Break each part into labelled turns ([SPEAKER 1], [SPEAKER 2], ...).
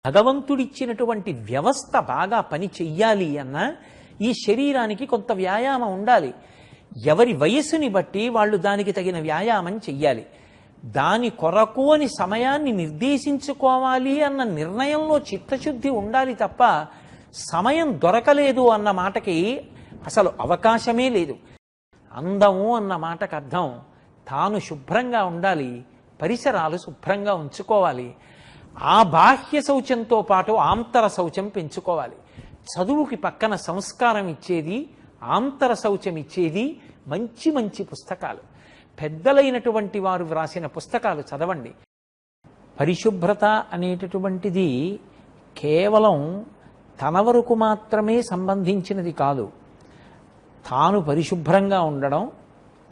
[SPEAKER 1] భగవంతుడిచ్చినటువంటి వ్యవస్థ బాగా పని చెయ్యాలి అన్న ఈ శరీరానికి కొంత వ్యాయామం ఉండాలి. ఎవరి వయస్సుని బట్టి వాళ్ళు దానికి తగిన వ్యాయామం చెయ్యాలి. దాని కొరకు అని సమయాన్ని నిర్దేశించుకోవాలి అన్న నిర్ణయంలో చిత్తశుద్ధి ఉండాలి తప్ప సమయం దొరకలేదు అన్న మాటకి అసలు అవకాశమే లేదు. అందము అన్న మాటకు అర్థం తాను శుభ్రంగా ఉండాలి, పరిసరాలు శుభ్రంగా ఉంచుకోవాలి. ఆ బాహ్య శౌచంతో పాటు ఆంతర శౌచం పెంచుకోవాలి. చదువుకి పక్కన సంస్కారం ఇచ్చేది, ఆంతర శౌచం ఇచ్చేది మంచి మంచి పుస్తకాలు, పెద్దలైనటువంటి వారు వ్రాసిన పుస్తకాలు చదవండి. పరిశుభ్రత అనేటటువంటిది కేవలం తన వరకు మాత్రమే సంబంధించినది కాదు. తాను పరిశుభ్రంగా ఉండడం,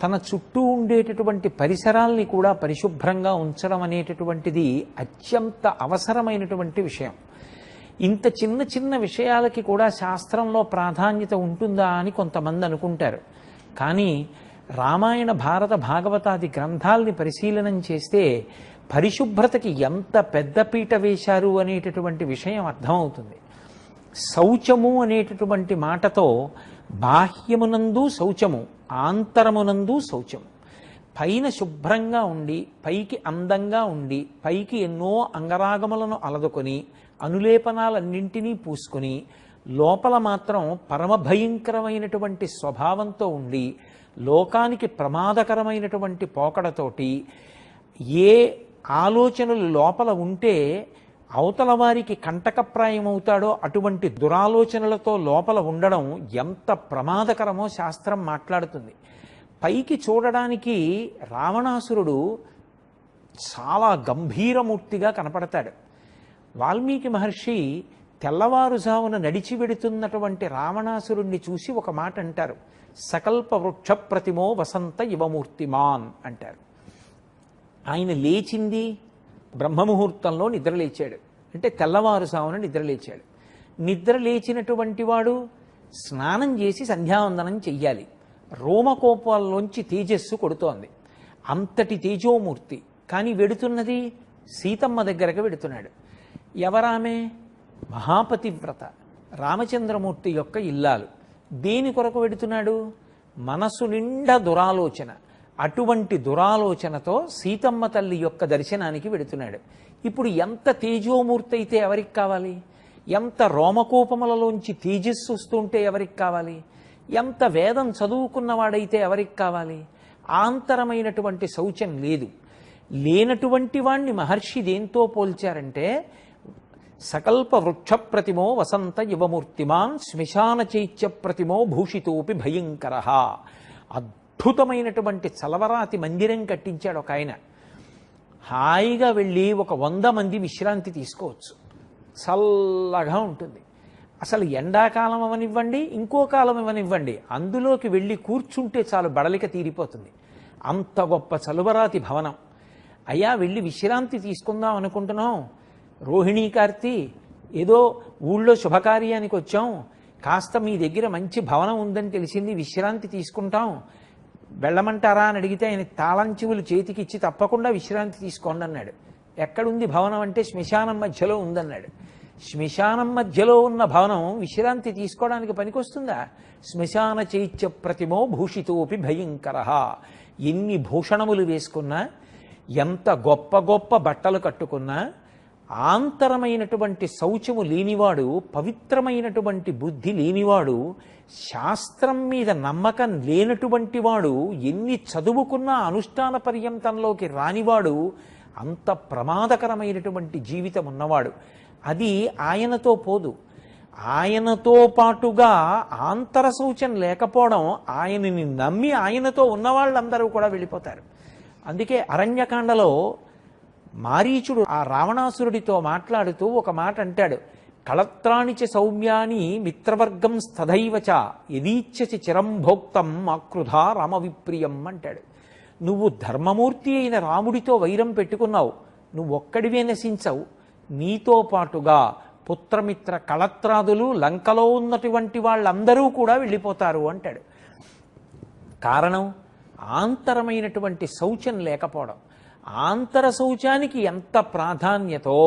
[SPEAKER 1] తన చుట్టూ ఉండేటటువంటి పరిసరాల్ని కూడా పరిశుభ్రంగా ఉంచడం అనేటటువంటిది అత్యంత అవసరమైనటువంటి విషయం. ఇంత చిన్న చిన్న విషయాలకి కూడా శాస్త్రంలో ప్రాధాన్యత ఉంటుందా అని కొంతమంది అనుకుంటారు. కానీ రామాయణ, భారత, భాగవతాది గ్రంథాల్ని పరిశీలనం చేస్తే పరిశుభ్రతకి ఎంత పెద్దపీట వేశారు అనేటటువంటి విషయం అర్థమవుతుంది. శౌచము అనేటటువంటి మాటతో బాహ్యమునందు శౌచము, ఆంతరమునందు శౌచము. పైన శుభ్రంగా ఉండి, పైకి అందంగా ఉండి, పైకి ఎన్నో అంగరాగములను అలదుకొని అనులేపనాలన్నింటినీ పూసుకొని లోపల మాత్రం పరమ భయంకరమైనటువంటి స్వభావంతో ఉండి లోకానికి ప్రమాదకరమైనటువంటి పోకడతోటి ఏ ఆలోచనలు లోపల ఉంటే అవతల వారికి కంటకప్రాయమవుతాడో అటువంటి దురాలోచనలతో లోపల ఉండడం ఎంత ప్రమాదకరమో శాస్త్రం మాట్లాడుతుంది. పైకి చూడడానికి రావణాసురుడు చాలా గంభీరమూర్తిగా కనపడతాడు. వాల్మీకి మహర్షి తెల్లవారుజామున నడిచి వెడుతున్నటువంటి రావణాసురుణ్ణి చూసి ఒక మాట అంటారు, సకల్ప వృక్ష ప్రతిమో వసంత యువమూర్తిమాన్ అంటారు. ఆయన లేచింది బ్రహ్మముహూర్తంలో నిద్రలేచాడు, అంటే తెల్లవారుజామున నిద్రలేచాడు. నిద్ర లేచినటువంటి వాడు స్నానం చేసి సంధ్యావందనం చెయ్యాలి. రోమకోపాల్లోంచి తేజస్సు కొడుతోంది, అంతటి తేజోమూర్తి. కానీ వెడుతున్నది సీతమ్మ దగ్గరకు వెడుతున్నాడు. ఎవరామె? మహాపతివ్రత, రామచంద్రమూర్తి యొక్క ఇల్లాలు. దేని కొరకు వెడుతున్నాడు? మనసు నిండా దురాలోచన. అటువంటి దురాలోచనతో సీతమ్మ తల్లి యొక్క దర్శనానికి వెడుతున్నాడు. ఇప్పుడు ఎంత తేజోమూర్తి అయితే ఎవరికి కావాలి? ఎంత రోమకోపములలోంచి తేజస్సు వస్తుంటే ఎవరికి కావాలి? ఎంత వేదం చదువుకున్నవాడైతే ఎవరికి కావాలి? ఆంతరమైనటువంటి శౌచం లేదు. లేనటువంటి వాణ్ణి మహర్షి దేంతో పోల్చారంటే సకల్ప వృక్ష ప్రతిమో వసంత యువమూర్తిమాన్ శ్మశాన చైత్య ప్రతిమో భూషితోపి భయంకర. అద్భుతమైనటువంటి చలవరాతి మందిరం కట్టించాడు ఒక ఆయన. హాయిగా వెళ్ళి 100 మంది విశ్రాంతి తీసుకోవచ్చు, చల్లగా ఉంటుంది. అసలు ఎండాకాలం అవనివ్వండి, ఇంకో కాలం ఇవ్వనివ్వండి, అందులోకి వెళ్ళి కూర్చుంటే చాలు బడలిక తీరిపోతుంది. అంత గొప్ప చలువరాతి భవనం. అయ్యా వెళ్ళి విశ్రాంతి తీసుకుందాం అనుకుంటున్నాం, రోహిణీ కార్తీ ఏదో ఊళ్ళో శుభకార్యానికి వచ్చాం, కాస్త మీ దగ్గర మంచి భవనం ఉందని తెలిసింది, విశ్రాంతి తీసుకుంటాం, వెళ్ళమంటారా అని అడిగితే ఆయన తాళం చెవులు చేతికిచ్చి తప్పకుండా విశ్రాంతి తీసుకోండి అన్నాడు. ఎక్కడుంది భవనం అంటే శ్మశానం మధ్యలో ఉందన్నాడు. శ్మశానం మధ్యలో ఉన్న భవనం విశ్రాంతి తీసుకోవడానికి పనికొస్తుందా? శ్మశాన చైత్య ప్రతిమో భూషితోపి భయంకర. ఎన్ని భూషణములు వేసుకున్నా, ఎంత గొప్ప గొప్ప బట్టలు కట్టుకున్నా, ఆంతరమైనటువంటి శౌచము లేనివాడు, పవిత్రమైనటువంటి బుద్ధి లేనివాడు, శాస్త్రం మీద నమ్మకం లేనటువంటి వాడు, ఎన్ని చదువుకున్నా అనుష్ఠాన పర్యంతంలోకి రానివాడు అంత ప్రమాదకరమైనటువంటి జీవితం ఉన్నవాడు. అది ఆయనతో పోదు. ఆయనతో పాటుగా ఆంతర శౌచం లేకపోవడం, ఆయనని నమ్మి ఆయనతో ఉన్నవాళ్ళందరూ కూడా వెళ్ళిపోతారు. అందుకే అరణ్యకాండలో మారీచుడు ఆ రావణాసురుడితో మాట్లాడుతూ ఒక మాట అంటాడు, కళత్రాణిచ సౌమ్యాని మిత్రవర్గం స్థదైవచ యదీచ్ఛసి చిరం భోక్తం ఆకృధా రామవిప్రియం అంటాడు. నువ్వు ధర్మమూర్తి అయిన రాముడితో వైరం పెట్టుకున్నావు, నువ్వు ఒక్కడివే నశించవు, నీతో పాటుగా పుత్రమిత్ర కళత్రాదులు, లంకలో ఉన్నటువంటి వాళ్ళందరూ కూడా వెళ్ళిపోతారు అంటాడు. కారణం ఆంతరమైనటువంటి శౌచం లేకపోవడం. ఆంతర శౌచానికి ఎంత ప్రాధాన్యతో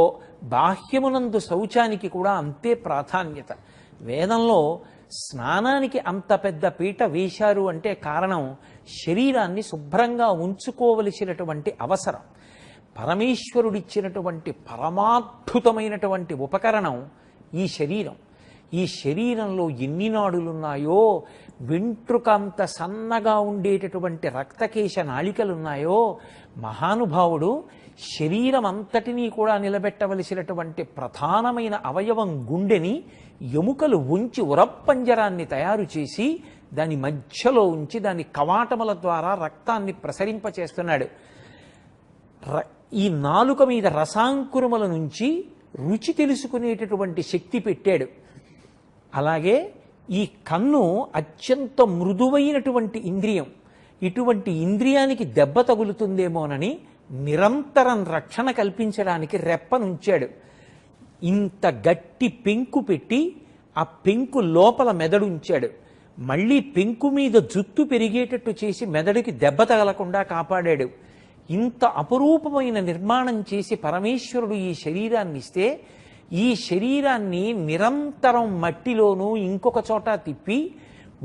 [SPEAKER 1] బాహ్యమునందు శౌచానికి కూడా అంతే ప్రాధాన్యత. వేదంలో స్నానానికి అంత పెద్ద పీట వేశారు అంటే కారణం శరీరాన్ని శుభ్రంగా ఉంచుకోవలసినటువంటి అవసరం. పరమేశ్వరుడిచ్చినటువంటి పరమాద్భుతమైనటువంటి ఉపకరణం ఈ శరీరం. ఈ శరీరంలో ఎన్ని నాడులున్నాయో, వెంట్రుకంత సన్నగా ఉండేటటువంటి రక్తకేశ నాళికలున్నాయో, మహానుభావుడు శరీరం అంతటినీ కూడా నిలబెట్టవలసినటువంటి ప్రధానమైన అవయవం గుండెని ఎముకలు ఉంచి ఉరప్పంజరాన్ని తయారు చేసి దాని మధ్యలో ఉంచి దాని కవాటముల ద్వారా రక్తాన్ని ప్రసరింపచేస్తున్నాడు. ఈ నాలుక మీద రసాంకురముల నుంచి రుచి తెలుసుకునేటటువంటి శక్తి పెట్టాడు. అలాగే ఈ కన్ను అత్యంత మృదువైనటువంటి ఇంద్రియం. ఇటువంటి ఇంద్రియానికి దెబ్బ తగులుతుందేమోనని నిరంతరం రక్షణ కల్పించడానికి రెప్పనుంచాడు. ఇంత గట్టి పెంకు పెట్టి ఆ పెంకు లోపల మెదడు ఉంచాడు. మళ్ళీ పెంకు మీద జుత్తు పెరిగేటట్టు చేసి మెదడుకి దెబ్బ తగలకుండా కాపాడాడు. ఇంత అపురూపమైన నిర్మాణం చేసి పరమేశ్వరుడు ఈ శరీరాన్ని ఇస్తే, ఈ శరీరాన్ని నిరంతరం మట్టిలోనూ ఇంకొక చోట తిప్పి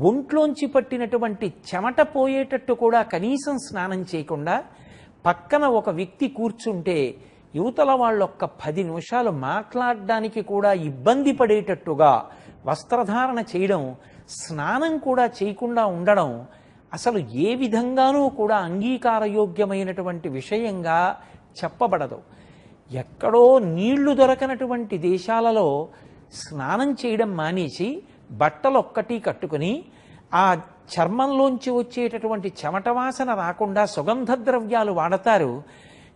[SPEAKER 1] ఒంట్లోంచి పట్టినటువంటి చెమట పోయేటట్టు కూడా కనీసం స్నానం చేయకుండా పక్కన ఒక వ్యక్తి కూర్చుంటే యువతల వాళ్ళొక్క 10 నిమిషాలు మాట్లాడడానికి కూడా ఇబ్బంది పడేటట్టుగా వస్త్రధారణ చేయడం, స్నానం కూడా చేయకుండా ఉండడం అసలు ఏ విధంగానూ కూడా అంగీకారయోగ్యమైనటువంటి విషయంగా చెప్పబడదు. ఎక్కడో నీళ్లు దొరకనటువంటి దేశాలలో స్నానం చేయడం మానేసి బట్టలొక్కటి కట్టుకుని ఆ చర్మంలోంచి వచ్చేటటువంటి చెమట వాసన రాకుండా సుగంధ ద్రవ్యాలు వాడతారు.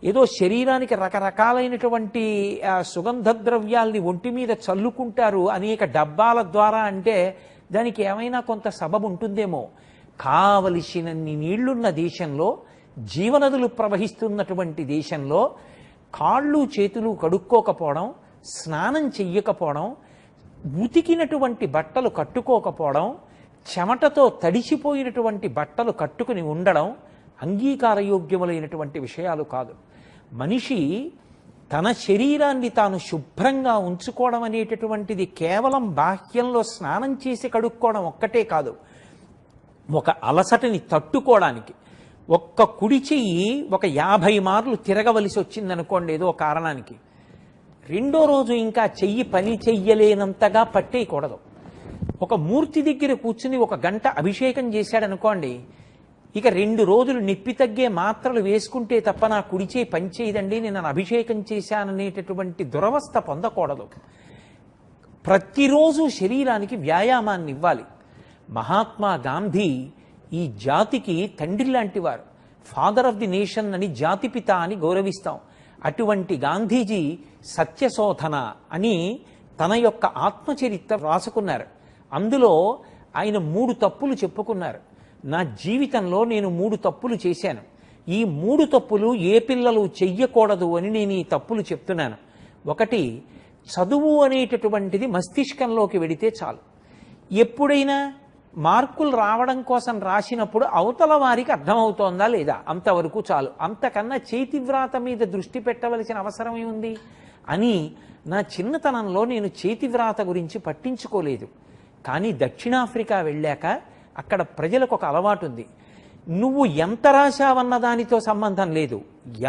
[SPEAKER 1] ఏదో శరీరానికి రకరకాలైనటువంటి సుగంధ ద్రవ్యాల్ని ఒంటి మీద చల్లుకుంటారు అనేక డబ్బాల ద్వారా అంటే దానికి ఏమైనా కొంత సబబు ఉంటుందేమో. కావలసినన్ని నీళ్లున్న దేశంలో, జీవనదులు ప్రవహిస్తున్నటువంటి దేశంలో కాళ్ళు చేతులు కడుక్కోకపోవడం, స్నానం చెయ్యకపోవడం, ఉతికినటువంటి బట్టలు కట్టుకోకపోవడం, చెమటతో తడిసిపోయినటువంటి బట్టలు కట్టుకుని ఉండడం అంగీకారయోగ్యములైనటువంటి విషయాలు కాదు. మనిషి తన శరీరాన్ని తాను శుభ్రంగా ఉంచుకోవడం అనేటటువంటిది కేవలం బాహ్యంలో స్నానం చేసి కడుక్కోవడం ఒక్కటే కాదు. ఒక అలసటని తట్టుకోవడానికి ఒక్క కుడి చెయ్యి ఒక 50 మార్లు తిరగవలసి వచ్చిందనుకోండి ఏదో కారణానికి, రెండో రోజు ఇంకా చెయ్యి పని చెయ్యలేనంతగా పట్టేయకూడదు. ఒక మూర్తి దగ్గర కూర్చుని 1 గంట అభిషేకం చేశాడనుకోండి, ఇక 2 రోజులు నొప్పి తగ్గే మాత్రలు వేసుకుంటే తప్ప నా కుడి చేయి పనిచేయదండి, నేను అభిషేకం చేశాననేటటువంటి దురవస్థ పొందకూడదు. ప్రతిరోజు శరీరానికి వ్యాయామాన్ని ఇవ్వాలి. మహాత్మా గాంధీ ఈ జాతికి తండ్రి లాంటి వారు, ఫాదర్ ఆఫ్ ది నేషన్ అని జాతిపిత అని గౌరవిస్తాం. అటువంటి గాంధీజీ సత్యశోధన అని తన యొక్క ఆత్మచరిత్ర రాసుకున్నారు. అందులో ఆయన 3 తప్పులు చెప్పుకున్నారు. నా జీవితంలో నేను 3 తప్పులు చేశాను, ఈ 3 తప్పులు ఏ పిల్లలు చెయ్యకూడదు అని నేను ఈ తప్పులు చెప్తున్నాను. 1, చదువు అనేటటువంటిది మస్తిష్కంలోకి వెడితే చాలు. ఎప్పుడైనా మార్కులు రావడం కోసం రాసినప్పుడు అవతల వారికి అర్థమవుతోందా లేదా అంతవరకు చాలు, అంతకన్నా చేతివ్రాత మీద దృష్టి పెట్టవలసిన అవసరం ఏముంది అని నా చిన్నతనంలో నేను చేతివ్రాత గురించి పట్టించుకోలేదు. కానీ దక్షిణాఫ్రికా వెళ్ళాక అక్కడ ప్రజలకు ఒక అలవాటు ఉంది. నువ్వు ఎంత రాశావన్న దానితో సంబంధం లేదు,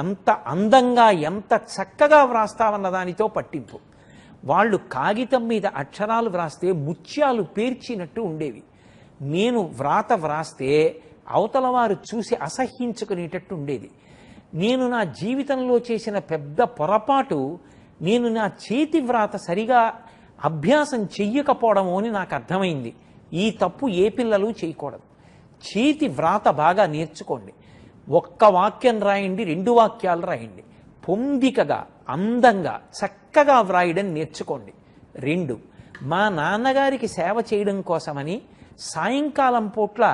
[SPEAKER 1] ఎంత అందంగా ఎంత చక్కగా వ్రాస్తావన్న దానితో పట్టింపు. వాళ్ళు కాగితం మీద అక్షరాలు వ్రాస్తే ముత్యాలు పేర్చినట్టు ఉండేవి. నేను వ్రాత వ్రాస్తే అవతల వారు చూసి అసహ్యించుకునేటట్టు ఉండేది. నేను నా జీవితంలో చేసిన పెద్ద పొరపాటు, నేను నా చేతి వ్రాత సరిగా అభ్యాసం చెయ్యకపోవడమో అని నాకు అర్థమైంది. ఈ తప్పు ఏ పిల్లలు చేయకూడదు. చేతి వ్రాత బాగా నేర్చుకోండి. 1 వాక్యం రాయండి, 2 వాక్యాలు రాయండి. పొందికగా అందంగా చక్కగా వ్రాయడం నేర్చుకోండి. 2, మా నాన్నగారికి సేవ చేయడం కోసమని సాయంకాలం పూట్ల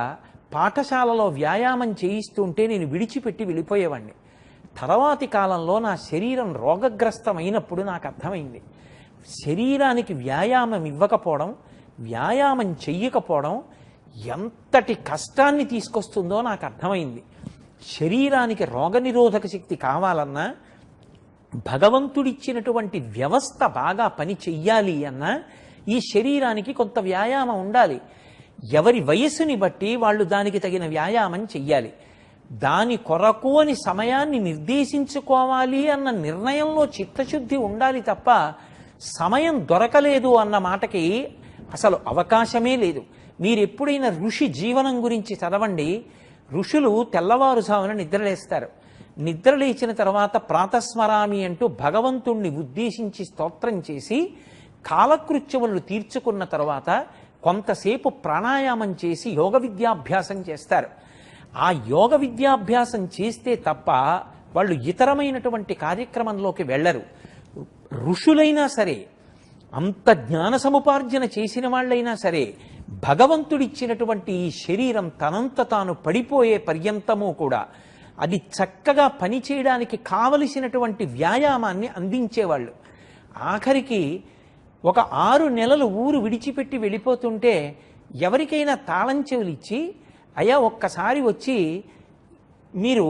[SPEAKER 1] పాఠశాలలో వ్యాయామం చేయిస్తుంటే నేను విడిచిపెట్టి వెళ్ళిపోయేవాడిని. తర్వాతి కాలంలో నా శరీరం రోగగ్రస్తమైనప్పుడు నాకు అర్థమైంది, శరీరానికి వ్యాయామం ఇవ్వకపోవడం, వ్యాయామం చెయ్యకపోవడం ఎంతటి కష్టాన్ని తీసుకొస్తుందో నాకు అర్థమైంది. శరీరానికి రోగనిరోధక శక్తి కావాలన్నా, భగవంతుడిచ్చినటువంటి వ్యవస్థ బాగా పని చెయ్యాలి అన్నా ఈ శరీరానికి కొంత వ్యాయామం ఉండాలి. ఎవరి వయస్సుని బట్టి వాళ్ళు దానికి తగిన వ్యాయామం చెయ్యాలి. దాని కొరకు అని సమయాన్ని నిర్దేశించుకోవాలి అన్న నిర్ణయంలో చిత్తశుద్ధి ఉండాలి తప్ప సమయం దొరకలేదు అన్న మాటకి అసలు అవకాశమే లేదు. మీరు ఎప్పుడైనా ఋషి జీవనం గురించి చదవండి. ఋషులు తెల్లవారుజామున నిద్రలేస్తారు. నిద్రలేచిన తర్వాత ప్రాతస్మరామి అంటూ భగవంతుణ్ణి ఉద్దేశించి స్తోత్రం చేసి కాలకృత్యములను తీర్చుకున్న తర్వాత కొంతసేపు ప్రాణాయామం చేసి యోగ విద్యాభ్యాసం చేస్తారు. ఆ యోగ విద్యాభ్యాసం చేస్తే తప్ప వాళ్ళు ఇతరమైనటువంటి కార్యక్రమంలోకి వెళ్ళరు. ఋషులైనా సరే, అంత జ్ఞాన సముపార్జన చేసిన వాళ్ళైనా సరే, భగవంతుడిచ్చినటువంటి ఈ శరీరం తనంత తాను పడిపోయే పర్యంతము కూడా అది చక్కగా పనిచేయడానికి కావలసినటువంటి వ్యాయామాన్ని అందించేవాళ్ళు. ఆఖరికి ఒక 6 నెలలు ఊరు విడిచిపెట్టి వెళ్ళిపోతుంటే ఎవరికైనా తాళం చెవులు ఇచ్చి, అయ్యా ఒక్కసారి వచ్చి మీరు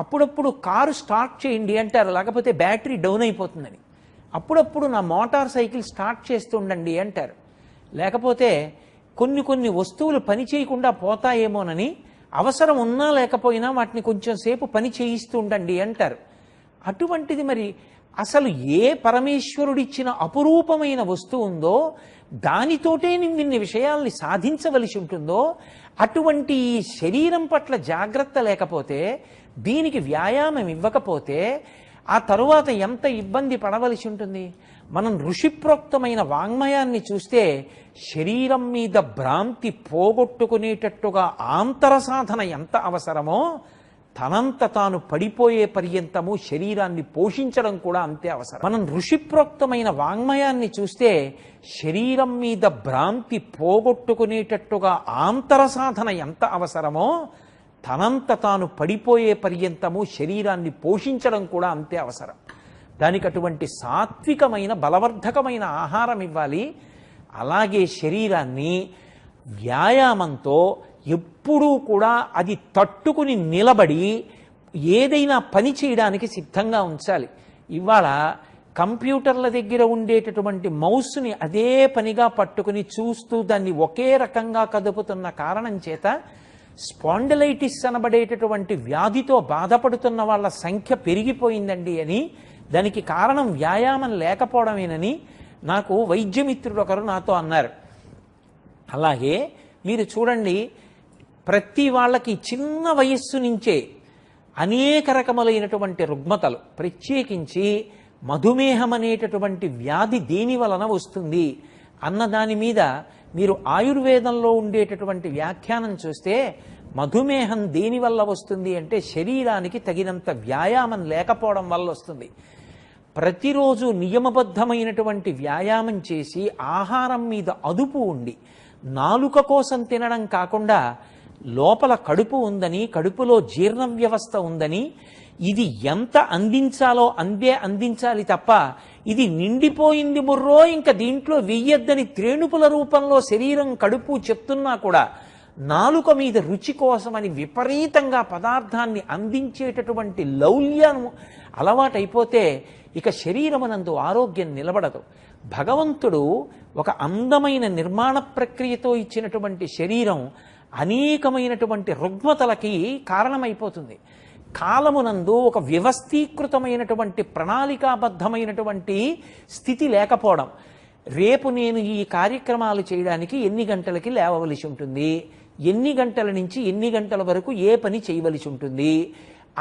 [SPEAKER 1] అప్పుడప్పుడు కారు స్టార్ట్ చేయండి అంటారు, లేకపోతే బ్యాటరీ డౌన్ అయిపోతుందని. అప్పుడప్పుడు నా మోటార్ సైకిల్ స్టార్ట్ చేస్తుండండి అంటారు. లేకపోతే కొన్ని వస్తువులు పని చేయకుండా పోతాయేమోనని అవసరం ఉన్నా లేకపోయినా వాటిని కొంచెం సేపు పని చేయిస్తూ ఉండండి అంటారు. అటువంటిది మరి అసలు ఏ పరమేశ్వరుడిచ్చిన అపురూపమైన వస్తువు ఉందో దానితోటే ఇన్ని విషయాల్ని సాధించవలసి ఉంటుందో అటువంటి ఈ శరీరం పట్ల జాగ్రత్త లేకపోతే, దీనికి వ్యాయామం ఇవ్వకపోతే ఆ తరువాత ఎంత ఇబ్బంది పడవలసి ఉంటుంది. మనం ఋషిప్రోక్తమైన వాంగ్మయాన్ని చూస్తే శరీరం మీద భ్రాంతి పోగొట్టుకునేటట్టుగా ఆంతర సాధన ఎంత అవసరమో తనంత తాను పడిపోయే పర్యంతము శరీరాన్ని పోషించడం కూడా అంతే అవసరం. మనం ఋషిప్రోక్తమైన వాంగ్మయాన్ని చూస్తే శరీరం మీద భ్రాంతి పోగొట్టుకునేటట్టుగా ఆంతర సాధన ఎంత అవసరమో తనంత తాను పడిపోయే పర్యంతము శరీరాన్ని పోషించడం కూడా అంతే అవసరం. దానికి అటువంటి సాత్వికమైన బలవర్ధకమైన ఆహారం ఇవ్వాలి. అలాగే శరీరాన్ని వ్యాయామంతో ఎప్పుడూ కూడా అది తట్టుకుని నిలబడి ఏదైనా పని చేయడానికి సిద్ధంగా ఉంచాలి. ఇవాళ కంప్యూటర్ల దగ్గర ఉండేటటువంటి మౌస్ని అదే పనిగా పట్టుకుని చూస్తూ దాన్ని ఒకే రకంగా కదుపుతున్న కారణం చేత స్పాండిలైటిస్ అనబడేటటువంటి వ్యాధితో బాధపడుతున్న వాళ్ళ సంఖ్య పెరిగిపోయిందండి అని, దానికి కారణం వ్యాయామం లేకపోవడమేనని నాకు వైద్యమిత్రుడు ఒకరు నాతో అన్నారు. అలాగే మీరు చూడండి, ప్రతి వాళ్ళకి చిన్న వయస్సు నుంచే అనేక రకములైనటువంటి రుగ్మతలు, ప్రత్యేకించి మధుమేహం అనేటటువంటి వ్యాధి దేని వలన వస్తుంది అన్న దాని మీద మీరు ఆయుర్వేదంలో ఉండేటటువంటి వ్యాఖ్యానం చూస్తే మధుమేహం దేని వల్ల వస్తుంది అంటే శరీరానికి తగినంత వ్యాయామం లేకపోవడం వల్ల వస్తుంది. ప్రతిరోజు నియమబద్ధమైనటువంటి వ్యాయామం చేసి ఆహారం మీద అదుపు ఉండి నాలుక కోసం తినడం కాకుండా లోపల కడుపు ఉందని, కడుపులో జీర్ణ వ్యవస్థ ఉందని, ఇది ఎంత అందించాలో అందే అందించాలి తప్ప ఇది నిండిపోయింది ముర్రో ఇంకా దీంట్లో వెయ్యొద్దని త్రేణుపుల రూపంలో శరీరం కడుపు చెప్తున్నా కూడా నాలుక మీద రుచి కోసమని విపరీతంగా పదార్థాన్ని అందించేటటువంటి లౌల్యం అలవాటైపోతే ఇక శరీరమునందు ఆరోగ్యం నిలబడదు. భగవంతుడు ఒక అందమైన నిర్మాణ ప్రక్రియతో ఇచ్చినటువంటి శరీరం అనేకమైనటువంటి రుగ్మతలకి కారణమైపోతుంది. కాలమునందు ఒక వ్యవస్థీకృతమైనటువంటి ప్రణాళికాబద్ధమైనటువంటి స్థితి లేకపోవడం, రేపు నేను ఈ కార్యక్రమాలు చేయడానికి ఎన్ని గంటలకి లేవవలసి ఉంటుంది, ఎన్ని గంటల నుంచి ఎన్ని గంటల వరకు ఏ పని చేయవలసి ఉంటుంది,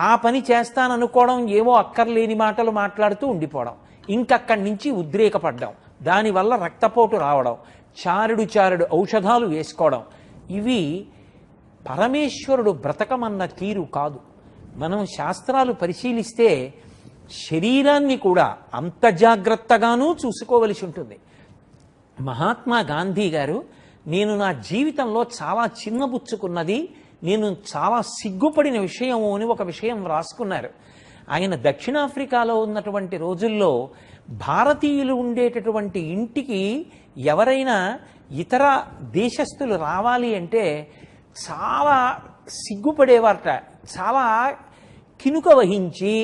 [SPEAKER 1] ఆ పని చేస్తాననుకోవడం, ఏవో అక్కర్లేని మాటలు మాట్లాడుతూ ఉండిపోవడం, ఇంకక్కడి నుంచి ఉద్రేకపడ్డం, దానివల్ల రక్తపోటు రావడం, చారుడు ఔషధాలు వేసుకోవడం, ఇవి పరమేశ్వరుడు బ్రతకమన్న తీరు కాదు. మనం శాస్త్రాలు పరిశీలిస్తే శరీరాన్ని కూడా అంత జాగ్రత్తగానూ చూసుకోవలసి ఉంటుంది. మహాత్మా గాంధీ గారు, నేను నా జీవితంలో చాలా చిన్నబుచ్చుకున్నది, నేను చాలా సిగ్గుపడిన విషయము అని ఒక విషయం రాసుకున్నారు. ఆయన దక్షిణాఫ్రికాలో ఉన్నటువంటి రోజుల్లో భారతీయులు ఉండేటటువంటి ఇంటికి ఎవరైనా ఇతర దేశస్థులు రావాలి అంటే చాలా సిగ్గుపడేవారట. చాలా కినుక వహించి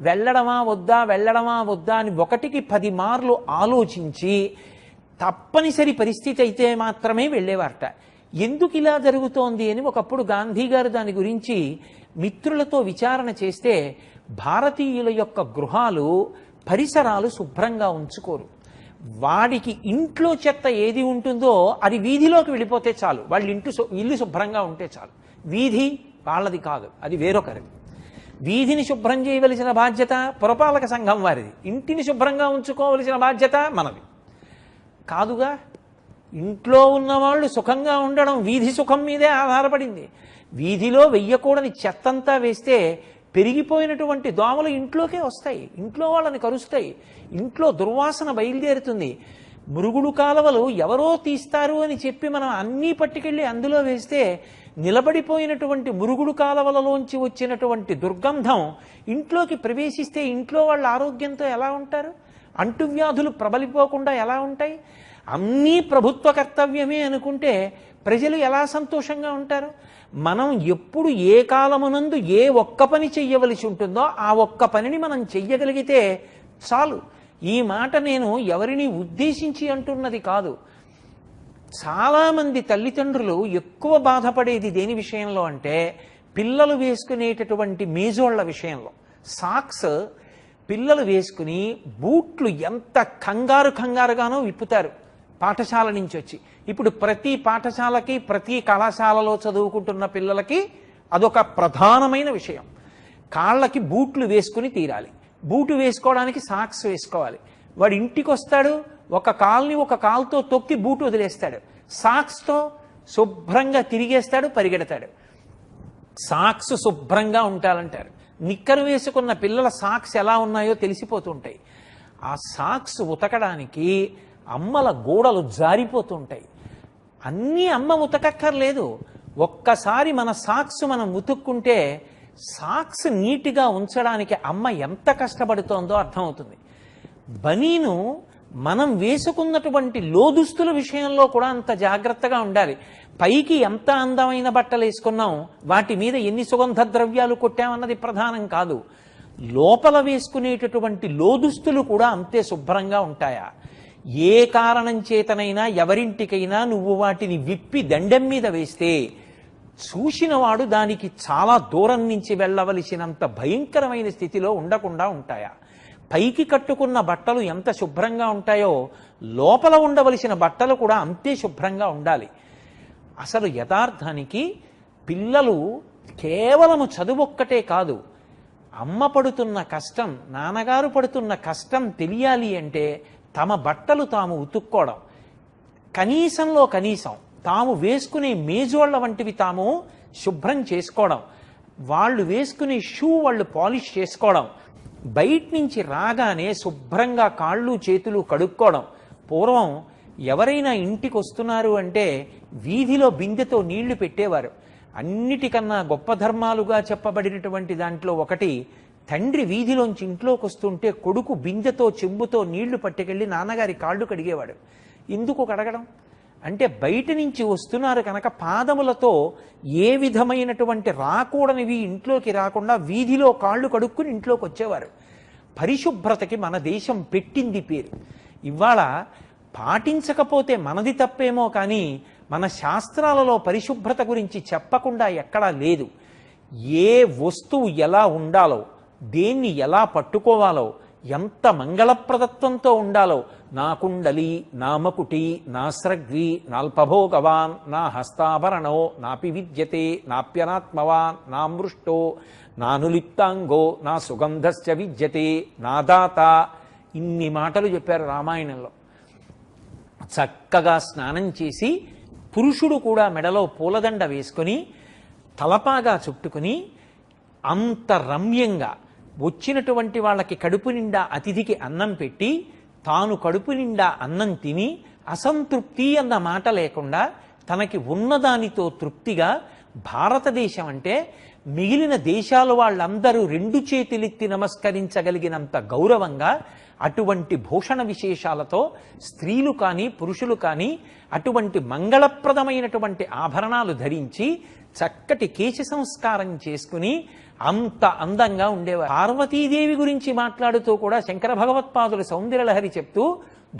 [SPEAKER 1] వెళ్ళడమా వద్దా అని 1కి 10 మార్లు ఆలోచించి తప్పనిసరి పరిస్థితి అయితే మాత్రమే వెళ్ళేవారట. ఎందుకు ఇలా జరుగుతోంది అని ఒకప్పుడు గాంధీ గారు దాని గురించి మిత్రులతో విచారణ చేస్తే, భారతీయుల యొక్క గృహాలు పరిసరాలు శుభ్రంగా ఉంచుకోరు. వాడికి ఇంట్లో చెత్త ఏది ఉంటుందో అది వీధిలోకి వెళ్ళిపోతే చాలు, వాళ్ళ ఇల్లు శుభ్రంగా ఉంటే చాలు. వీధి వాళ్ళది కాదు, అది వేరొకరిది. వీధిని శుభ్రం చేయవలసిన బాధ్యత పురపాలక సంఘం వారిది, ఇంటిని శుభ్రంగా ఉంచుకోవలసిన బాధ్యత మనది కాదుగా. ఇంట్లో ఉన్నవాళ్ళు సుఖంగా ఉండడం వీధి సుఖం మీదే ఆధారపడింది. వీధిలో వెయ్యకూడని చెత్తంతా వేస్తే పెరిగిపోయినటువంటి దోమలు ఇంట్లోకే వస్తాయి, ఇంట్లో వాళ్ళని కరుస్తాయి, ఇంట్లో దుర్వాసన బయలుదేరుతుంది. మురుగుడు కాలువలు ఎవరో తీస్తారు అని చెప్పి మనం అన్నీ పట్టుకెళ్ళి అందులో వేస్తే నిలబడిపోయినటువంటి మురుగుడు కాలువలలోంచి వచ్చినటువంటి దుర్గంధం ఇంట్లోకి ప్రవేశిస్తే ఇంట్లో వాళ్ళ ఆరోగ్యంతో ఎలా ఉంటారు? అంటువ్యాధులు ప్రబలిపోకుండా ఎలా ఉంటాయి? అన్నీ ప్రభుత్వ కర్తవ్యమే అనుకుంటే ప్రజలు ఎలా సంతోషంగా ఉంటారు? మనం ఎప్పుడు ఏ కాలమునందు ఏ ఒక్క పని చెయ్యవలసి ఉంటుందో ఆ ఒక్క పనిని మనం చెయ్యగలిగితే చాలు. ఈ మాట నేను ఎవరిని ఉద్దేశించి అంటున్నది కాదు. చాలామంది తల్లిదండ్రులు ఎక్కువ బాధపడేది దేని విషయంలో అంటే, పిల్లలు వేసుకునేటటువంటి మేజోళ్ల విషయంలో. సాక్స్ పిల్లలు వేసుకుని బూట్లు ఎంత కంగారుగానో విప్పుతారు పాఠశాల నుంచి వచ్చి. ఇప్పుడు ప్రతి పాఠశాలకి ప్రతి కళాశాలలో చదువుకుంటున్న పిల్లలకి అదొక ప్రధానమైన విషయం. కాళ్ళకి బూట్లు వేసుకుని తీరాలి, బూటు వేసుకోవడానికి సాక్స్ వేసుకోవాలి. వాడు ఇంటికి వస్తాడు, ఒక కాల్ని ఒక కాలుతో తొక్కి బూటు వదిలేస్తాడు, సాక్స్తో శుభ్రంగా తిరిగేస్తాడు, పరిగెడతాడు. సాక్స్ శుభ్రంగా ఉంటారంటారు. నిక్కరు వేసుకున్న పిల్లల సాక్స్ ఎలా ఉన్నాయో తెలిసిపోతుంటాయి. ఆ సాక్స్ ఉతకడానికి అమ్మల గోడలు జారిపోతుంటాయి. అన్నీ అమ్మ ఉతకక్కర్లేదు, ఒక్కసారి మన సాక్స్ మనం ఉతుక్కుంటే సాక్స్ నీట్గా ఉంచడానికి అమ్మ ఎంత కష్టపడుతోందో అర్థమవుతుంది. బనీను మనం వేసుకున్నటువంటి లోదుస్తుల విషయంలో కూడా అంత జాగ్రత్తగా ఉండాలి. పైకి ఎంత అందమైన బట్టలు వేసుకున్నాం, వాటి మీద ఎన్ని సుగంధ ద్రవ్యాలు కొట్టామన్నది ప్రధానం కాదు. లోపల వేసుకునేటటువంటి లోదుస్తులు కూడా అంతే శుభ్రంగా ఉంటాయా? ఏ కారణం చేతనైనా ఎవరింటికైనా నువ్వు వాటిని విప్పి దండెం మీద వేస్తే చూసినవాడు దానికి చాలా దూరం నుంచి వెళ్ళవలసినంత భయంకరమైన స్థితిలో ఉండకుండా ఉంటాయా? పైకి కట్టుకున్న బట్టలు ఎంత శుభ్రంగా ఉంటాయో లోపల ఉండవలసిన బట్టలు కూడా అంతే శుభ్రంగా ఉండాలి. అసలు యథార్థానికి పిల్లలు కేవలము చదువొక్కటే కాదు, అమ్మ పడుతున్న కష్టం, నాన్నగారు పడుతున్న కష్టం తెలియాలి అంటే తమ బట్టలు తాము ఉతుక్కోవడం, కనీసంలో కనీసం తాము వేసుకునే మేజోళ్ల వంటివి తాము శుభ్రం చేసుకోవడం, వాళ్ళు వేసుకునే షూ వాళ్ళు పాలిష్ చేసుకోవడం, బయట నుంచి రాగానే శుభ్రంగా కాళ్ళు చేతులు కడుక్కోవడం. పూర్వం ఎవరైనా ఇంటికి వస్తున్నారు అంటే వీధిలో బిందెతో నీళ్లు పెట్టేవారు. అన్నిటికన్నా గొప్ప ధర్మాలుగా చెప్పబడినటువంటి దాంట్లో ఒకటి, తండ్రి వీధిలోంచి ఇంట్లోకి వస్తుంటే కొడుకు బిందెతో చెంబుతో నీళ్లు పట్టుకెళ్ళి నాన్నగారి కాళ్ళు కడిగేవాడు. ఎందుకు కడగడం అంటే, బయట నుంచి వస్తున్నారు కనుక పాదములతో ఏ విధమైనటువంటి రాకూడనివి ఇంట్లోకి రాకుండా వీధిలో కాళ్ళు కడుక్కుని ఇంట్లోకి వచ్చేవారు. పరిశుభ్రతకి మన దేశం పెట్టింది పేరు. ఇవాళ పాటించకపోతే మనది తప్పేమో కానీ మన శాస్త్రాలలో పరిశుభ్రత గురించి చెప్పకుండా ఎక్కడా లేదు. ఏ వస్తువు ఎలా ఉండాలో, దేన్ని ఎలా పట్టుకోవాలో, ఎంత మంగళప్రదత్వంతో ఉండాలో, నా కుండలి, నా మకుటి, నా స్రగ్వి, నాల్పభోగవాన్, నా హస్తాభరణో, నాపి విద్యతే, నాప్యనాత్మవాన్, నా మృష్టో, నానులిప్తాంగో, నా సుగంధశ్చ విద్యతే, నా దాత. ఇన్ని మాటలు చెప్పారు రామాయణంలో. చక్కగా స్నానం చేసి పురుషుడు కూడా మెడలో పూలదండ వేసుకొని తలపాగా చుట్టుకుని అంత రమ్యంగా వచ్చినటువంటి వాళ్ళకి కడుపు నిండా అతిథికి అన్నం పెట్టి తాను కడుపు నిండా అన్నం తిని అసంతృప్తి అన్న మాట లేకుండా తనకి ఉన్నదానితో తృప్తిగా, భారతదేశం అంటే మిగిలిన దేశాల వాళ్ళందరూ 2 చేతులెత్తి నమస్కరించగలిగినంత గౌరవంగా అటువంటి భూషణ విశేషాలతో స్త్రీలు కానీ పురుషులు కానీ అటువంటి మంగళప్రదమైనటువంటి ఆభరణాలు ధరించి చక్కటి కేశ సంస్కారం చేసుకుని అంత అందంగా ఉండేవారు. పార్వతీదేవి గురించి మాట్లాడుతూ కూడా శంకర భగవత్పాదులు సౌందర్యలహరి చెప్తూ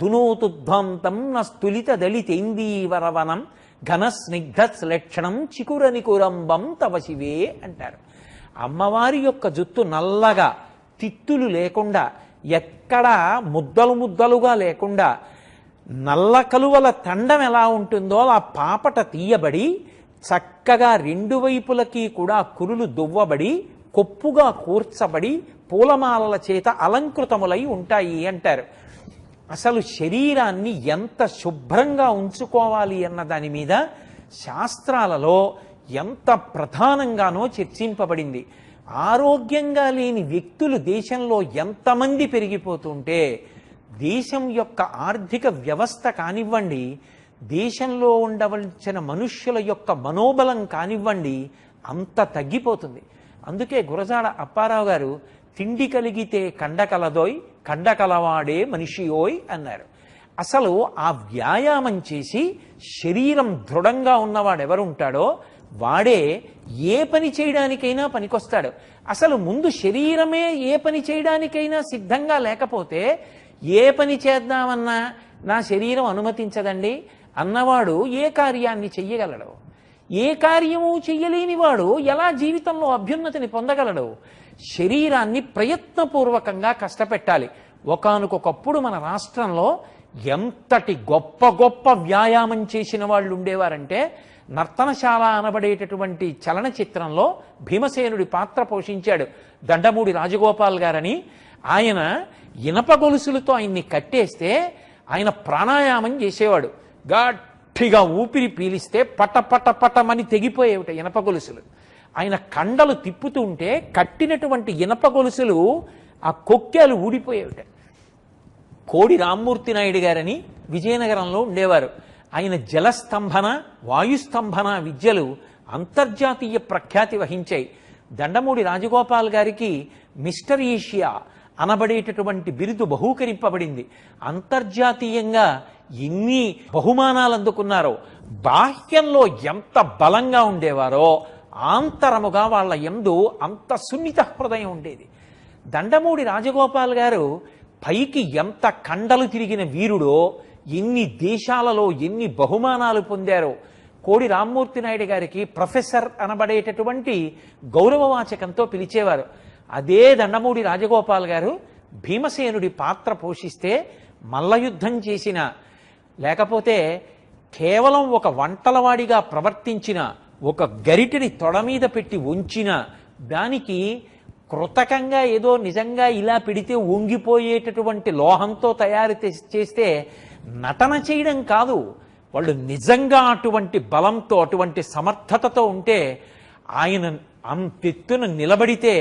[SPEAKER 1] దునోతుద్భాంతం నస్తులిత దళితేందీవరవనం ఘన స్నిగ్ధ లక్షణం చికురనికురంబం తవ శివే అంటారు. అమ్మవారి యొక్క జుత్తు నల్లగా తిత్తులు లేకుండా ఎక్కడా ముద్దలు ముద్దలుగా లేకుండా నల్ల కలువల తండం ఎలా ఉంటుందో అలా పాపట తీయబడి చక్కగా రెండు వైపులకి కూడా కురులు దువ్వబడి కొప్పుగా కూర్చబడి పూలమాలల చేత అలంకృతములై ఉంటాయి అంటారు. అసలు శరీరాన్ని ఎంత శుభ్రంగా ఉంచుకోవాలి అన్న దాని మీద శాస్త్రాలలో ఎంత ప్రధానంగానో చర్చింపబడింది. ఆరోగ్యంగా లేని వ్యక్తులు దేశంలో ఎంతమంది పెరిగిపోతుంటే దేశం యొక్క ఆర్థిక వ్యవస్థ కానివ్వండి, దేశంలో ఉండవలసిన మనుష్యుల యొక్క మనోబలం కానివ్వండి, అంత తగ్గిపోతుంది. అందుకే గురజాడ అప్పారావు గారు తిండి కలిగితే కండ కలదోయ్, కండ కలవాడే మనిషియోయ్ అన్నారు. అసలు ఆ వ్యాయామం చేసి శరీరం దృఢంగా ఉన్నవాడెవరుంటాడో వాడే ఏ పని చేయడానికైనా పనికొస్తాడు. అసలు ముందు శరీరమే ఏ పని చేయడానికైనా సిద్ధంగా లేకపోతే ఏ పని చేద్దామన్నా నా శరీరం అనుమతించదండి అన్నవాడు ఏ కార్యాన్ని చెయ్యగలడు? ఏ కార్యము చెయ్యలేనివాడు ఎలా జీవితంలో అభ్యున్నతిని పొందగలడు? శరీరాన్ని ప్రయత్నపూర్వకంగా కష్టపెట్టాలి. ఒకానొకప్పుడు మన రాష్ట్రంలో ఎంతటి గొప్ప గొప్ప వ్యాయామం చేసిన వాళ్ళు ఉండేవారంటే, నర్తనశాల అనబడేటటువంటి చలనచిత్రంలో భీమసేనుడి పాత్ర పోషించాడు దండమూడి రాజగోపాల్ గారని. ఆయన ఇనప గొలుసులతో ఆయన్ని కట్టేస్తే ఆయన ప్రాణాయామం చేసేవాడు. గట్టిగా ఊపిరి పీలిస్తే పట పట పటమని తెగిపోయేవిట ఇనప గొలుసులు. ఆయన కండలు తిప్పుతూ ఉంటే కట్టినటువంటి ఇనప గొలుసులు ఆ కొక్కేలు ఊడిపోయేవిట. కోడి రామ్మూర్తి నాయుడు గారని విజయనగరంలో ఉండేవారు. ఆయన జలస్తంభన వాయుస్తంభన విద్యలు అంతర్జాతీయ ప్రఖ్యాతి వహించాయి. దండమూడి రాజగోపాల్ గారికి మిస్టర్ ఏషియా అనబడేటటువంటి బిరుదు బహూకరింపబడింది. అంతర్జాతీయంగా ఎన్ని బహుమానాలు అందుకున్నారో, బాహ్యంలో ఎంత బలంగా ఉండేవారో ఆంతరముగా వాళ్ళ యందు అంత సున్నిత హృదయం ఉండేది. దండమూడి రాజగోపాల్ గారు పైకి ఎంత కండలు తిరిగిన వీరుడో, ఎన్ని దేశాలలో ఎన్ని బహుమానాలు పొందారో. కోడి రామ్మూర్తి నాయుడు గారికి ప్రొఫెసర్ అనబడేటటువంటి గౌరవవాచకంతో పిలిచేవారు. అదే దండమూడి రాజగోపాల్ గారు భీమసేనుడి పాత్ర పోషిస్తే మల్లయుద్ధం చేసిన, లేకపోతే కేవలం ఒక వంటలవాడిగా ప్రవర్తించిన, ఒక గరిటెని తొడ మీద పెట్టి ఉంచిన దానికి కృతకంగా ఏదో నిజంగా ఇలా పెడితే వంగిపోయేటటువంటి లోహంతో తయారు చేస్తే నటన చేయడం కాదు, వాళ్ళు నిజంగా అటువంటి బలంతో అటువంటి సమర్థతతో ఉంటే ఆయన అంతెత్తున నిలబడితే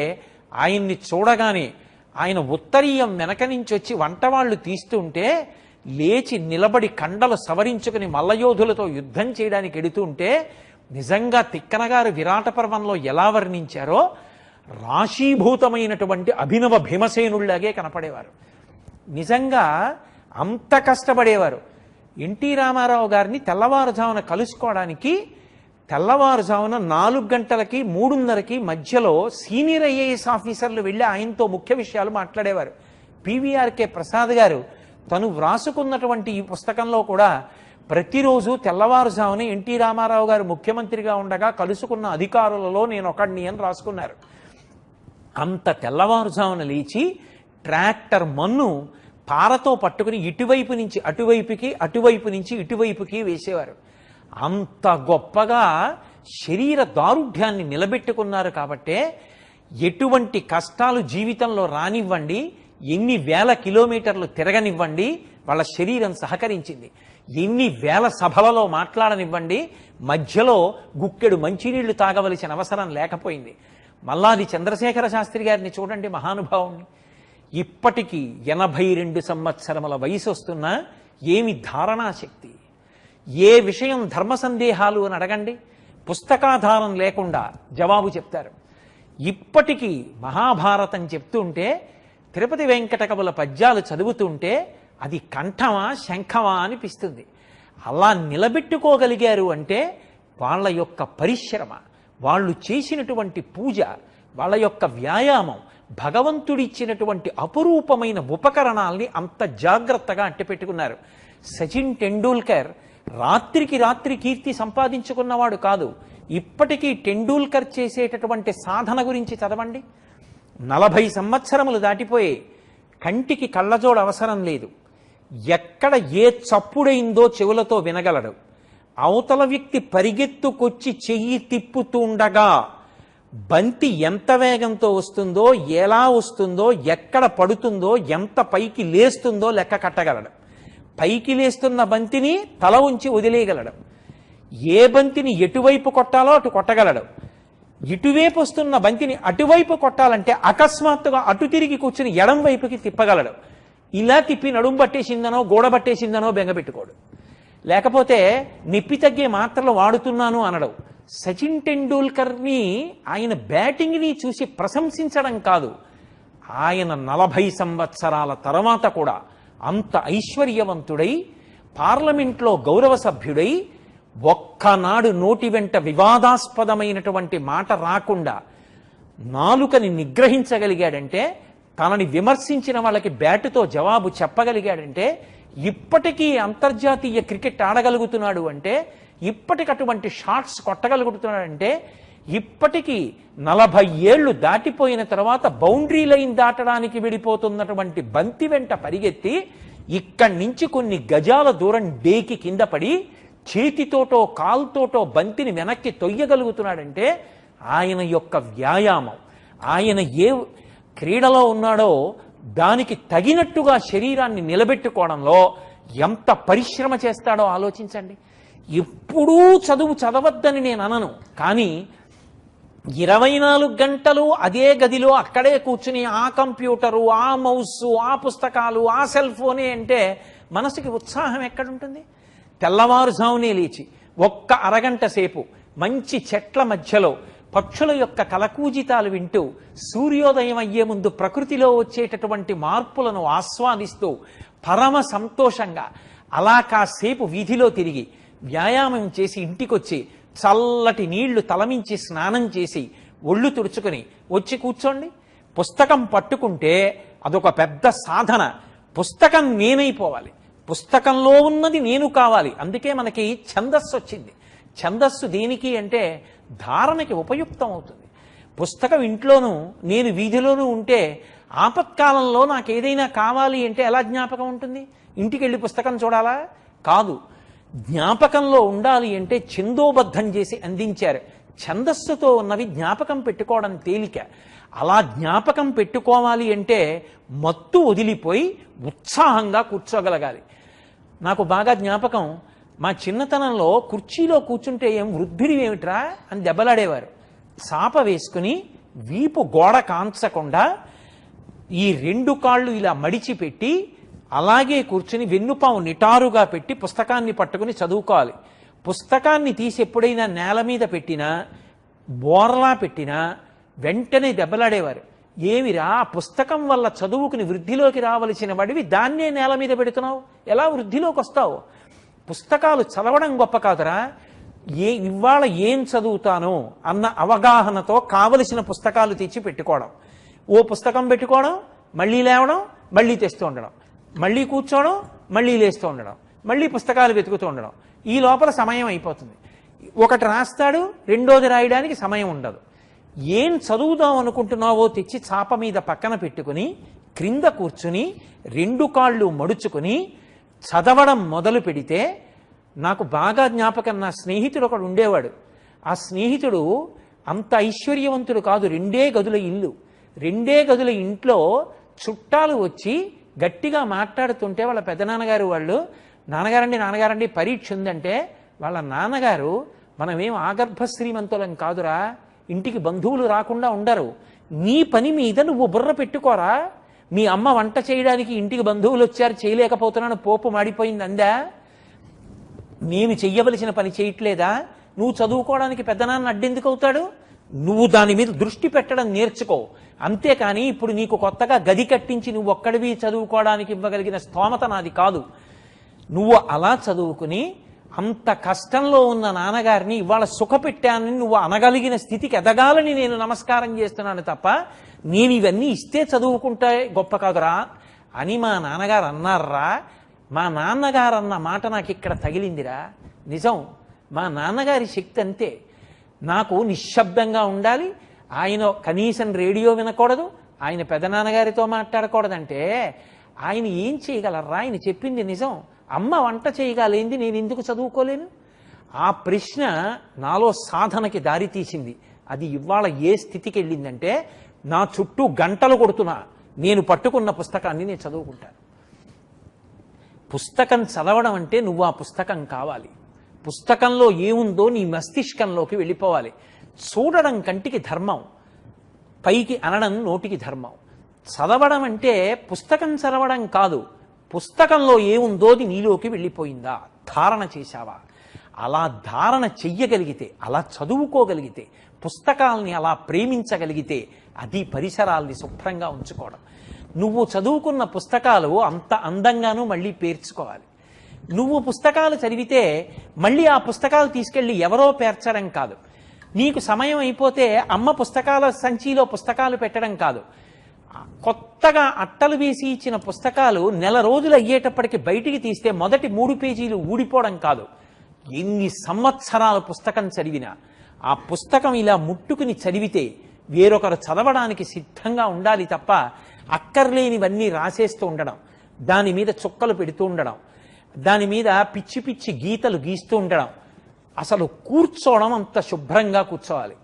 [SPEAKER 1] ఆయన్ని చూడగానే ఆయన ఉత్తరీయం వెనక నుంచి వచ్చి వంటవాళ్లు తీస్తుంటే లేచి నిలబడి కండలు సవరించుకుని మల్లయోధులతో యుద్ధం చేయడానికి ఎడుతుంటే నిజంగా తిక్కనగారు విరాట పర్వంలో ఎలా వర్ణించారో రాశీభూతమైనటువంటి అభినవ భీమసేనుళ్లాగే కనపడేవారు. నిజంగా అంత కష్టపడేవారు. ఎన్టీ రామారావు గారిని తెల్లవారుజామున కలుసుకోవడానికి తెల్లవారుజామున 4 గంటలకి 3:30కి మధ్యలో సీనియర్ ఐఏఎస్ ఆఫీసర్లు వెళ్ళి ఆయనతో ముఖ్య విషయాలు మాట్లాడేవారు. పివిఆర్కే ప్రసాద్ గారు తను వ్రాసుకున్నటువంటి ఈ పుస్తకంలో కూడా ప్రతిరోజు తెల్లవారుజామున ఎన్టీ రామారావు గారు ముఖ్యమంత్రిగా ఉండగా కలుసుకున్న అధికారులలో నేను ఒకడిని అని రాసుకున్నారు. అంత తెల్లవారుజామున లేచి ట్రాక్టర్ మన్ను పారతో పట్టుకుని ఇటువైపు నుంచి అటువైపుకి, అటువైపు నుంచి ఇటువైపుకి వేసేవారు. అంత గొప్పగా శరీర దారుఢ్యాన్ని నిలబెట్టుకున్నారు. కాబట్టే ఎటువంటి కష్టాలు జీవితంలో రానివ్వండి, ఎన్ని వేల కిలోమీటర్లు తిరగనివ్వండి, వాళ్ళ శరీరం సహకరించింది. ఎన్ని వేల సభలలో మాట్లాడనివ్వండి, మధ్యలో గుక్కెడు మంచినీళ్లు తాగవలసిన అవసరం లేకపోయింది. మల్లాది చంద్రశేఖర శాస్త్రి గారిని చూడండి, మహానుభావుణ్ణి. ఇప్పటికీ 82 సంవత్సరముల వయసు వస్తున్నా ఏమి ధారణాశక్తి! ఏ విషయం ధర్మ సందేహాలు అని అడగండి, పుస్తకాధారం లేకుండా జవాబు చెప్తారు. ఇప్పటికీ మహాభారతం చెప్తుంటే తిరుపతి వెంకట కవుల పద్యాలు చదువుతుంటే అది కంఠమా శంఖమా అనిపిస్తుంది. అలా నిలబెట్టుకోగలిగారు అంటే వాళ్ళ యొక్క పరిశ్రమ, వాళ్ళు చేసినటువంటి పూజ, వాళ్ళ యొక్క వ్యాయామం, భగవంతుడిచ్చినటువంటి అపురూపమైన ఉపకరణాల్ని అంత జాగ్రత్తగా అంటిపెట్టుకున్నారు. సచిన్ టెండూల్కర్ రాత్రికి రాత్రి కీర్తి సంపాదించుకున్నవాడు కాదు. ఇప్పటికీ టెండూల్కర్ చేసేటటువంటి సాధన గురించి చదవండి. 40 సంవత్సరములు దాటిపోయే, కంటికి కళ్ళజోడు అవసరం లేదు. ఎక్కడ ఏ చప్పుడైందో చెవులతో వినగలడు. అవతల వ్యక్తి పరిగెత్తుకొచ్చి చెయ్యి తిప్పుతుండగా బంతి ఎంత వేగంతో వస్తుందో, ఎలా వస్తుందో, ఎక్కడ పడుతుందో, ఎంత పైకి లేస్తుందో లెక్క కట్టగలడు. పైకి లేస్తున్న బంతిని తల ఉంచి వదిలేయగలడు. ఏ బంతిని ఎటువైపు కొట్టాలో అటు కొట్టగలడు. ఇటువైపు వస్తున్న బంతిని అటువైపు కొట్టాలంటే అకస్మాత్తుగా అటు తిరిగి కూర్చుని ఎడం వైపుకి తిప్పగలడు. ఇలా తిప్పి నడుం పట్టేసిందనో గోడ పట్టేసిందనో బెంగపెట్టుకోడు. లేకపోతే నిప్పి తగ్గే మాత్రలు వాడుతున్నాను అనడు. సచిన్ టెండూల్కర్ని ఆయన బ్యాటింగ్ని చూసి ప్రశంసించడం కాదు, ఆయన 40 సంవత్సరాల తర్వాత కూడా అంత ఐశ్వర్యవంతుడై పార్లమెంట్లో గౌరవ సభ్యుడై ఒక్కనాడు నోటి వెంట వివాదాస్పదమైనటువంటి మాట రాకుండా నాలుకని నిగ్రహించగలిగాడంటే, తనని విమర్శించిన వాళ్ళకి బ్యాటుతో జవాబు చెప్పగలిగాడంటే, ఇప్పటికీ అంతర్జాతీయ క్రికెట్ ఆడగలుగుతున్నాడు అంటే, ఇప్పటికటువంటి షాట్స్ కొట్టగలుగుతున్నాడంటే, ఇప్పటికీ 40 ఏళ్లు దాటిపోయిన తర్వాత బౌండరీ లైన్ దాటడానికి విడిపోతున్నటువంటి బంతి వెంట పరిగెత్తి ఇక్కడి నుంచి కొన్ని గజాల దూరం డేకి కింద పడి చేతితోటో కాల్తోటో బంతిని వెనక్కి తొయ్యగలుగుతున్నాడంటే ఆయన యొక్క వ్యాయామం, ఆయన ఏ క్రీడలో ఉన్నాడో దానికి తగినట్టుగా శరీరాన్ని నిలబెట్టుకోవడంలో ఎంత పరిశ్రమ చేస్తాడో ఆలోచించండి. ఎప్పుడూ చదువు చదవద్దని నేను అనను, కానీ 24 గంటలు అదే గదిలో అక్కడే కూర్చుని ఆ కంప్యూటరు, ఆ మౌసు, ఆ పుస్తకాలు, ఆ సెల్ ఫోనే అంటే మనసుకి ఉత్సాహం ఎక్కడుంటుంది? తెల్లవారుజామునే లేచి ఒక్క అరగంట సేపు మంచి చెట్ల మధ్యలో పక్షుల యొక్క కలకూజితాలు వింటూ సూర్యోదయం అయ్యే ముందు ప్రకృతిలో వచ్చేటటువంటి మార్పులను ఆస్వాదిస్తూ పరమ సంతోషంగా అలా కాసేపు వీధిలో తిరిగి వ్యాయామం చేసి ఇంటికొచ్చి చల్లటి నీళ్లు తలమించి స్నానం చేసి ఒళ్ళు తుడుచుకొని వచ్చి కూర్చోండి. పుస్తకం పట్టుకుంటే అదొక పెద్ద సాధన. పుస్తకం నేనైపోవాలి, పుస్తకంలో ఉన్నది నేను కావాలి. అందుకే మనకి ఛందస్సు వచ్చింది. ఛందస్సు దేనికి అంటే ధారణకి ఉపయుక్తం అవుతుంది. పుస్తకం ఇంట్లోనూ నేను వీధిలోనూ ఉంటే ఆపత్కాలంలో నాకు ఏదైనా కావాలి అంటే ఎలా జ్ఞాపకం ఉంటుంది? ఇంటికి వెళ్ళి పుస్తకం చూడాలా? కాదు. జ్ఞాపకంలో ఉండాలి అంటే ఛందోబద్ధం చేసి అందించారు. ఛందస్సుతో ఉన్నవి జ్ఞాపకం పెట్టుకోవడం తేలిక. అలా జ్ఞాపకం పెట్టుకోవాలి అంటే మత్తు వదిలిపోయి ఉత్సాహంగా కూర్చోగలగాలి. నాకు బాగా జ్ఞాపకం, మా చిన్నతనంలో కుర్చీలో కూర్చుంటే ఏం వృద్ధుడి ఏమిట్రా అని దెబ్బలాడేవారు. చాప వేసుకుని వీపు గోడ కాంచకుండా ఈ 2 కాళ్ళు ఇలా మడిచిపెట్టి అలాగే కూర్చుని వెన్నుపాము నిటారుగా పెట్టి పుస్తకాన్ని పట్టుకుని చదువుకోవాలి. పుస్తకాన్ని తీసి ఎప్పుడైనా నేల మీద పెట్టినా బోర్లా పెట్టినా వెంటనే దెబ్బలాడేవారు. ఏమిరా, పుస్తకం వల్ల చదువుకుని వృద్ధిలోకి రావలసిన వాడివి దాన్నే నేల మీద పెడుతున్నావు, ఎలా వృద్ధిలోకి వస్తావు? పుస్తకాలు చదవడం గొప్ప కాదురా, ఇవాళ ఏం చదువుతాను అన్న అవగాహనతో కావలసిన పుస్తకాలు తెచ్చి పెట్టుకోవడం. ఓ పుస్తకం పెట్టుకోవడం, మళ్ళీ లేవడం, మళ్ళీ తెస్తూ ఉండడం, మళ్ళీ కూర్చోవడం, మళ్ళీ లేస్తూ ఉండడం, మళ్ళీ పుస్తకాలు వెతుకుతూ ఉండడం. ఈ లోపల సమయం అయిపోతుంది. ఒకటి రాస్తాడు, రెండోది రాయడానికి సమయం ఉండదు. ఏం చదువుదాం అనుకుంటున్నావో తెచ్చి చాప మీద పక్కన పెట్టుకుని క్రింద కూర్చుని 2 కాళ్ళు మడుచుకుని చదవడం మొదలు పెడితే, నాకు బాగా జ్ఞాపకం, నా స్నేహితుడు ఒకడు ఉండేవాడు. ఆ స్నేహితుడు అంత ఐశ్వర్యవంతుడు కాదు, 2 గదుల ఇల్లు. 2 గదుల ఇంట్లో చుట్టాలు వచ్చి గట్టిగా మాట్లాడుతుంటే వాళ్ళ పెద్దనాన్నగారు వాళ్ళు, నాన్నగారండి పరీక్ష ఉందంటే వాళ్ళ నాన్నగారు, మనమేం ఆగర్భ శ్రీమంతులం కాదురా, ఇంటికి బంధువులు రాకుండా ఉండరు, నీ పని మీద నువ్వు బుర్ర పెట్టుకోరా, మీ అమ్మ వంట చేయడానికి ఇంటికి బంధువులు వచ్చారు చేయలేకపోతున్నాను పోపు మాడిపోయింది అందా, నేను చెయ్యవలసిన పని చేయట్లేదా, నువ్వు చదువుకోవడానికి పెద్దనాన్న అడ్డెందుకు అవుతాడు, నువ్వు దాని మీద దృష్టి పెట్టడం నేర్చుకో. అంతేకాని ఇప్పుడు నీకు కొత్తగా గది కట్టించి నువ్వు ఒక్కడివి చదువుకోవడానికి ఇవ్వగలిగిన స్తోమత నాది కాదు. నువ్వు అలా చదువుకుని అంత కష్టంలో ఉన్న నాన్నగారిని ఇవాళ సుఖపెట్టానని నువ్వు అనగలిగిన స్థితికి ఎదగాలని నేను నమస్కారం చేస్తున్నాను తప్ప నేను ఇవన్నీ ఇస్తే చదువుకుంటే గొప్ప కాదురా అని మా నాన్నగారు అన్నారా. మా నాన్నగారు అన్న మాట నాకు ఇక్కడ తగిలిందిరా. నిజం, మా నాన్నగారి శక్తి అంతే. నాకు నిశ్శబ్దంగా ఉండాలి, ఆయన కనీసం రేడియో వినకూడదు, ఆయన పెదనాన్నగారితో మాట్లాడకూడదంటే ఆయన ఏం చేయగలరా? ఆయన చెప్పింది నిజం. అమ్మ వంట చేయగలేంది నేను ఎందుకు చదువుకోలేను? ఆ ప్రశ్న నాలో సాధనకి దారి తీసింది. అది ఇవాళ ఏ స్థితికి వెళ్ళిందంటే నా చుట్టూ గంటలు కొడుతున్నా నేను పట్టుకున్న పుస్తకాన్ని నేను చదువుకుంటాను. పుస్తకం చదవడం అంటే నువ్వు ఆ పుస్తకం కావాలి. పుస్తకంలో ఏముందో నీ మస్తిష్కంలోకి వెళ్ళిపోవాలి. చూడడం కంటికి ధర్మం, పైకి అనడం నోటికి ధర్మం. చదవడం అంటే పుస్తకం చదవడం కాదు, పుస్తకంలో ఏముందో అది నీలోకి వెళ్ళిపోయిందా, ధారణ చేశావా? అలా ధారణ చెయ్యగలిగితే, అలా చదువుకోగలిగితే, పుస్తకాలని అలా ప్రేమించగలిగితే అది పరిసరాల్ని శుభ్రంగా ఉంచుకోవడం. నువ్వు చదువుకున్న పుస్తకాలు అంత అందంగానూ మళ్ళీ పేర్చుకోవాలి. నువ్వు పుస్తకాలు చదివితే మళ్ళీ ఆ పుస్తకాలు తీసుకెళ్ళి ఎవరో పేర్చడం కాదు. నీకు సమయం అయిపోతే అమ్మ పుస్తకాల సంచిలో పుస్తకాలు పెట్టడం కాదు. కొత్తగా అట్టలు వేసి ఇచ్చిన పుస్తకాలు నెల రోజులు అయ్యేటప్పటికి బయటికి తీస్తే మొదటి 3 పేజీలు ఊడిపోవడం కాదు. ఎన్ని సంవత్సరాల పుస్తకం చదివినా ఆ పుస్తకం ఇలా ముట్టుకుని చదివితే వేరొకరు చదవడానికి సిద్ధంగా ఉండాలి తప్ప అక్కర్లేనివన్నీ రాసేస్తూ ఉండడం, దాని మీద చుక్కలు పెడుతూ ఉండడం, దాని మీద పిచ్చి పిచ్చి గీతలు గీస్తూ ఉండడం. అసలు కూర్చోవడం అంత శుభ్రంగా కూర్చోవాలి,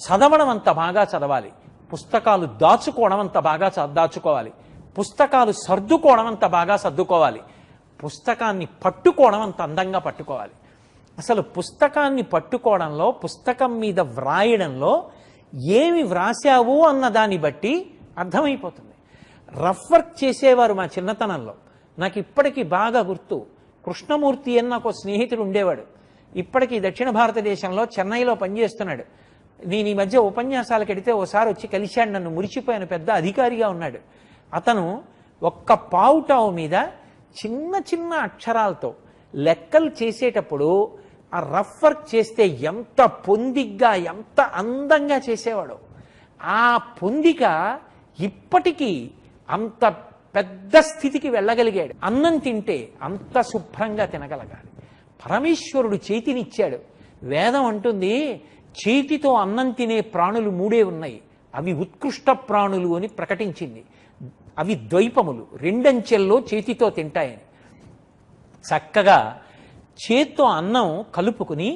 [SPEAKER 1] చదవడం అంత బాగా చదవాలి, పుస్తకాలు దాచుకోవడం అంత బాగా దాచుకోవాలి, పుస్తకాలు సర్దుకోవడం అంత బాగా సర్దుకోవాలి, పుస్తకాన్ని పట్టుకోవడం అంత అందంగా పట్టుకోవాలి. అసలు పుస్తకాన్ని పట్టుకోవడంలో, పుస్తకం మీద వ్రాయడంలో ఏమి వ్రాసావు అన్న దాన్ని బట్టి అర్థమైపోతుంది. రఫ్ వర్క్ చేసేవారు మా చిన్నతనంలో. నాకు ఇప్పటికీ బాగా గుర్తు. కృష్ణమూర్తి అని నాకు స్నేహితుడు ఉండేవాడు. ఇప్పటికీ దక్షిణ భారతదేశంలో చెన్నైలో పనిచేస్తున్నాడు. నేను ఈ మధ్య ఉపన్యాసాలకు వెడితే ఓసారి వచ్చి కలిశాడు, నన్ను మురిచిపోయిన పెద్ద అధికారిగా ఉన్నాడు. అతను ఒక్క పావుటావు మీద చిన్న చిన్న అక్షరాలతో లెక్కలు చేసేటప్పుడు ఆ రఫ్ వర్క్ చేస్తే ఎంత పొందిగ్గా ఎంత అందంగా చేసేవాడు. ఆ పొందిక ఇప్పటికీ అంత పెద్ద స్థితికి వెళ్ళగలిగాడు. అన్నం తింటే అంత శుభ్రంగా తినగలగాలి. పరమేశ్వరుడు చేతినిచ్చాడు. వేదం అంటుంది చేతితో అన్నం తినే ప్రాణులు 3 ఉన్నాయి, అవి ఉత్కృష్ట ప్రాణులు అని ప్రకటించింది. అవి ద్వైపములు, 2 అంచెల్లో చేతితో తింటాయని. చక్కగా చేత్తో అన్నం కలుపుకుని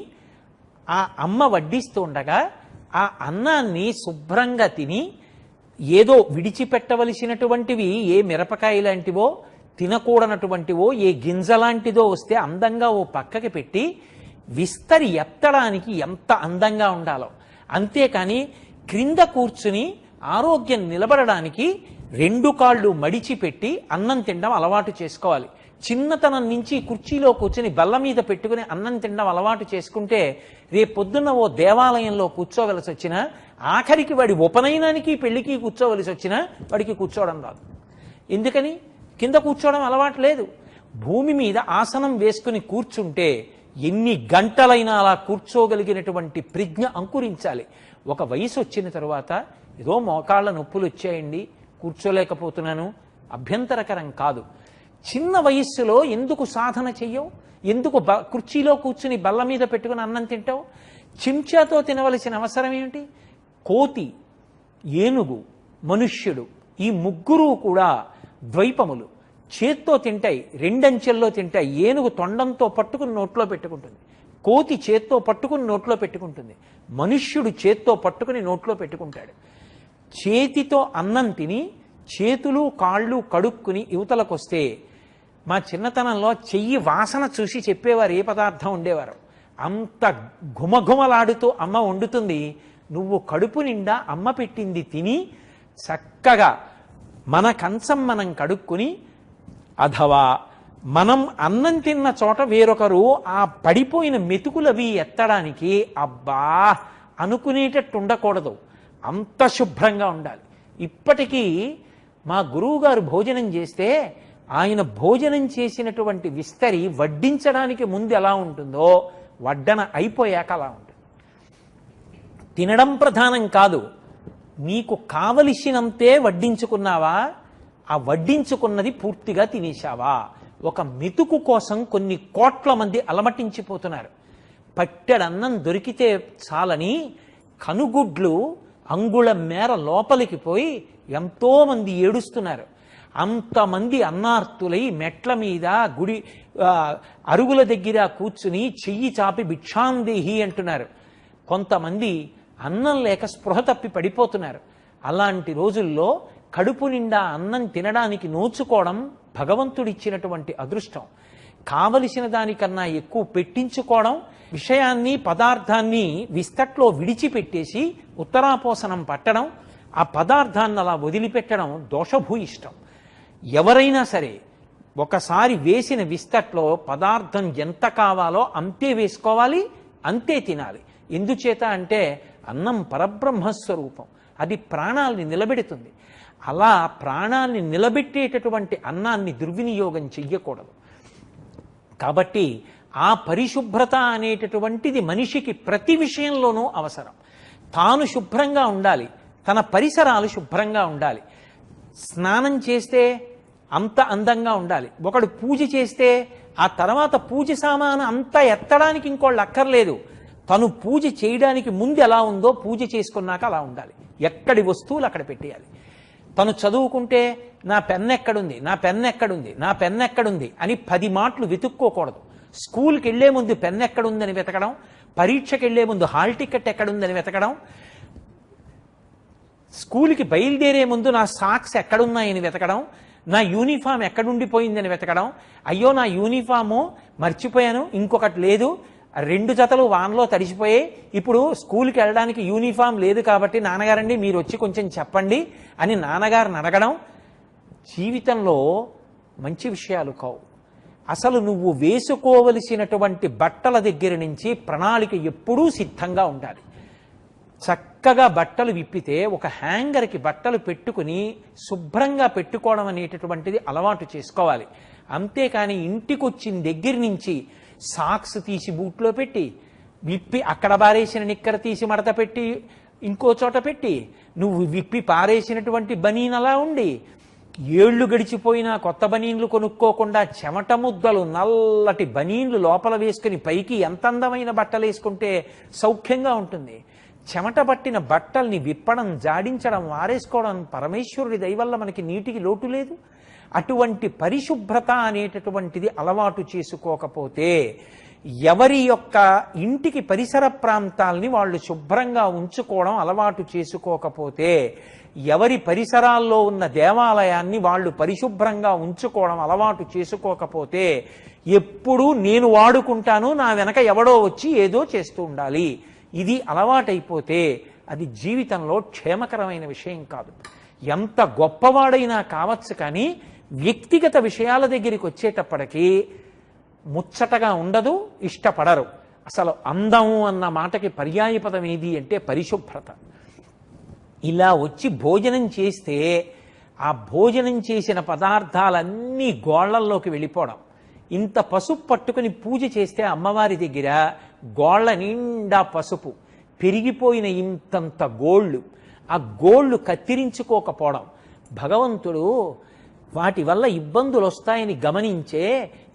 [SPEAKER 1] ఆ అమ్మ వడ్డిస్తూ ఉండగా ఆ అన్నాన్ని శుభ్రంగా తిని ఏదో విడిచిపెట్టవలసినటువంటివి ఏ మిరపకాయ లాంటివో, తినకూడనటువంటివో ఏ గింజలాంటిదో వస్తే అందంగా ఓ పక్కకి పెట్టి విస్తరి ఎత్తడానికి ఎంత అందంగా ఉండాలో. అంతేకాని క్రింద కూర్చుని ఆరోగ్యం నిలబడడానికి 2 కాళ్ళు మడిచిపెట్టి అన్నం తినడం అలవాటు చేసుకోవాలి. చిన్నతనం నుంచి కుర్చీలో కూర్చుని బల్ల మీద పెట్టుకుని అన్నం తినడం అలవాటు చేసుకుంటే రేపొద్దున్న ఓ దేవాలయంలో కూర్చోవలసి వచ్చినా, ఆఖరికి వాడి ఉపనయనానికి పెళ్లికి కూర్చోవలసి వచ్చినా వాడికి కూర్చోవడం రాదు. ఎందుకని? కింద కూర్చోవడం అలవాటు లేదు. భూమి మీద ఆసనం వేసుకుని కూర్చుంటే ఎన్ని గంటలైనా అలా కూర్చోగలిగినటువంటి ప్రజ్ఞ అంకురించాలి. ఒక వయసు వచ్చిన తరువాత ఏదో మోకాళ్ళ నొప్పులు వచ్చాయండి కూర్చోలేకపోతున్నాను అభ్యంతరకరం కాదు. చిన్న వయస్సులో ఎందుకు సాధన చెయ్యవు? ఎందుకు కుర్చీలో కూర్చుని బల్ల మీద పెట్టుకుని అన్నం తింటావు? చెంచాతో తినవలసిన అవసరం ఏమిటి? కోతి, ఏనుగు, మనుష్యుడు ఈ 3 కూడా ద్వైపములు. చేత్తో తింటాయి, 2 అంచెల్లో తింటాయి. ఏనుగు తొండంతో పట్టుకుని నోట్లో పెట్టుకుంటుంది, కోతి చేత్తో పట్టుకుని నోట్లో పెట్టుకుంటుంది, మనుష్యుడు చేత్తో పట్టుకుని నోట్లో పెట్టుకుంటాడు. చేతితో అన్నం తిని చేతులు కాళ్ళు కడుక్కుని యువతలకొస్తే మా చిన్నతనంలో చెయ్యి వాసన చూసి చెప్పేవారు ఏ పదార్థం ఉండేవారు. అంత ఘుమఘుమలాడుతూ అమ్మ వండుతుంది. నువ్వు కడుపు నిండా అమ్మ పెట్టింది తిని చక్కగా మన కంచం మనం కడుక్కుని, అథవా మనం అన్నం తిన్న చోట వేరొకరు ఆ పడిపోయిన మెతుకులవి ఎత్తడానికి అబ్బా అనుకునేటట్టు ఉండకూడదు, అంత శుభ్రంగా ఉండాలి. ఇప్పటికీ మా గురువుగారు భోజనం చేస్తే ఆయన భోజనం చేసినటువంటి విస్తరి వడ్డించడానికి ముందు ఎలా ఉంటుందో వడ్డన అయిపోయాక అలా ఉంటుంది. తినడం ప్రధానం కాదు, నీకు కావలసినంతే వడ్డించుకున్నావా, ఆ వడ్డించుకున్నది పూర్తిగా తినేశావా. ఒక మెతుకు కోసం కొన్ని కోట్ల మంది అలమటించిపోతున్నారు. పట్టెడన్నం దొరికితే చాలని కనుగుడ్లు అంగుళం మేర లోపలికి పోయి ఎంతోమంది ఏడుస్తున్నారు. అంతమంది అన్నార్తులై మెట్ల మీద గుడి అరుగుల దగ్గర కూర్చుని చెయ్యి చాపి భిక్షాందేహి అంటున్నారు. కొంతమంది అన్నం లేక స్పృహ తప్పి పడిపోతున్నారు. అలాంటి రోజుల్లో కడుపు నిండా అన్నం తినడానికి నోచుకోవడం భగవంతుడిచ్చినటువంటి అదృష్టం. కావలసిన దానికన్నా ఎక్కువ పెట్టించుకోవడం, విషయాన్ని పదార్థాన్ని విస్తట్లో విడిచిపెట్టేసి ఉత్తరాపోసనం పట్టడం, ఆ పదార్థాన్ని అలా వదిలిపెట్టడం దోషభూయిష్టం. ఎవరైనా సరే ఒకసారి వేసిన విస్తట్లో పదార్థం ఎంత కావాలో అంతే వేసుకోవాలి, అంతే తినాలి. ఎందుచేత అంటే అన్నం పరబ్రహ్మస్వరూపం, అది ప్రాణాల్ని నిలబెడుతుంది. అలా ప్రాణాల్ని నిలబెట్టేటటువంటి అన్నాన్ని దుర్వినియోగం చెయ్యకూడదు. కాబట్టి ఆ పరిశుభ్రత అనేటటువంటిది మనిషికి ప్రతి విషయంలోనూ అవసరం. తాను శుభ్రంగా ఉండాలి, తన పరిసరాలు శుభ్రంగా ఉండాలి. స్నానం చేస్తే అంత అందంగా ఉండాలి. ఒకడు పూజ చేస్తే ఆ తర్వాత పూజ సామాను అంతా ఎత్తడానికి ఇంకోళ్ళు అక్కర్లేదు. తను పూజ చేయడానికి ముందు ఎలా ఉందో పూజ చేసుకున్నాక అలా ఉండాలి. ఎక్కడి వస్తువులు అక్కడ పెట్టేయాలి. తను చదువుకుంటే నా పెన్ ఎక్కడుంది, నా పెన్ ఎక్కడుంది, నా పెన్ ఎక్కడుంది అని 10 మాటలు వెతుక్కోకూడదు. స్కూల్కి వెళ్లే ముందు పెన్ ఎక్కడుందని వెతకడం, పరీక్షకి వెళ్లే ముందు హాల్ టికెట్ ఎక్కడుందని వెతకడం, స్కూల్కి బయలుదేరే ముందు నా సాక్స్ ఎక్కడున్నాయని వెతకడం, నా యూనిఫామ్ ఎక్కడుండిపోయిందని వెతకడం, అయ్యో నా యూనిఫాము మర్చిపోయాను, ఇంకొకటి లేదు, 2 జతలు వాన్లో తడిసిపోయాయి, ఇప్పుడు స్కూల్కి వెళ్ళడానికి యూనిఫామ్ లేదు కాబట్టి నాన్నగారండి మీరు వచ్చి కొంచెం చెప్పండి అని నాన్నగారిని అడగడం జీవితంలో మంచి విషయాలు కావు. అసలు నువ్వు వేసుకోవలసినటువంటి బట్టల దగ్గర నుంచి ప్రణాళిక ఎప్పుడూ సిద్ధంగా ఉండాలి. చక్కగా బట్టలు విప్పితే ఒక హ్యాంగర్కి బట్టలు పెట్టుకుని శుభ్రంగా పెట్టుకోవడం అనేటటువంటిది అలవాటు చేసుకోవాలి. అంతేకాని ఇంటికి వచ్చిన దగ్గర నుంచి సాక్స్ తీసి బూట్లో పెట్టి, విప్పి అక్కడ పారేసిన నిక్కర తీసి మడత పెట్టి ఇంకో చోట పెట్టి, నువ్వు విప్పి పారేసినటువంటి బనీన్ అలా ఉండి, ఏళ్లు గడిచిపోయినా కొత్త బనీన్లు కొనుక్కోకుండా చెమట ముద్దలు నల్లటి బనీన్లు లోపల వేసుకుని పైకి ఎంత అందమైన బట్టలు వేసుకుంటే సౌఖ్యంగా ఉంటుంది. చెమట పట్టిన బట్టల్ని విప్పడం, జాడించడం, వారేసుకోవడం పరమేశ్వరుడి దయవల్ల మనకి నీటికి లోటు లేదు. అటువంటి పరిశుభ్రత అనేటటువంటిది అలవాటు చేసుకోకపోతే, ఎవరి యొక్క ఇంటికి పరిసర ప్రాంతాల్ని వాళ్ళు శుభ్రంగా ఉంచుకోవడం అలవాటు చేసుకోకపోతే, ఎవరి పరిసరాల్లో ఉన్న దేవాలయాన్ని వాళ్ళు పరిశుభ్రంగా ఉంచుకోవడం అలవాటు చేసుకోకపోతే, ఎప్పుడూ నేను వాడుకుంటాను, నా వెనక ఎవడో వచ్చి ఏదో చేస్తూ ఉండాలి, ఇది అలవాటైపోతే అది జీవితంలో క్షేమకరమైన విషయం కాదు. ఎంత గొప్పవాడైనా కావచ్చు, కానీ వ్యక్తిగత విషయాల దగ్గరికి వచ్చేటప్పటికీ ముచ్చటగా ఉండదు, ఇష్టపడరు. అసలు అందము అన్న మాటకి పర్యాయపదం ఏది అంటే పరిశుభ్రత. ఇలా వచ్చి భోజనం చేస్తే ఆ భోజనం చేసిన పదార్థాలన్నీ గోళ్లల్లోకి వెళ్ళిపోవడం. ఇంత పసుపు పట్టుకుని పూజ చేస్తే అమ్మవారి దగ్గర గోళ్ల నిండా పసుపు, పెరిగిపోయిన ఇంతంత గోళ్ళు, ఆ గోళ్ళు కత్తిరించుకోకపోవడం. భగవంతుడు వాటి వల్ల ఇబ్బందులు వస్తాయని గమనించే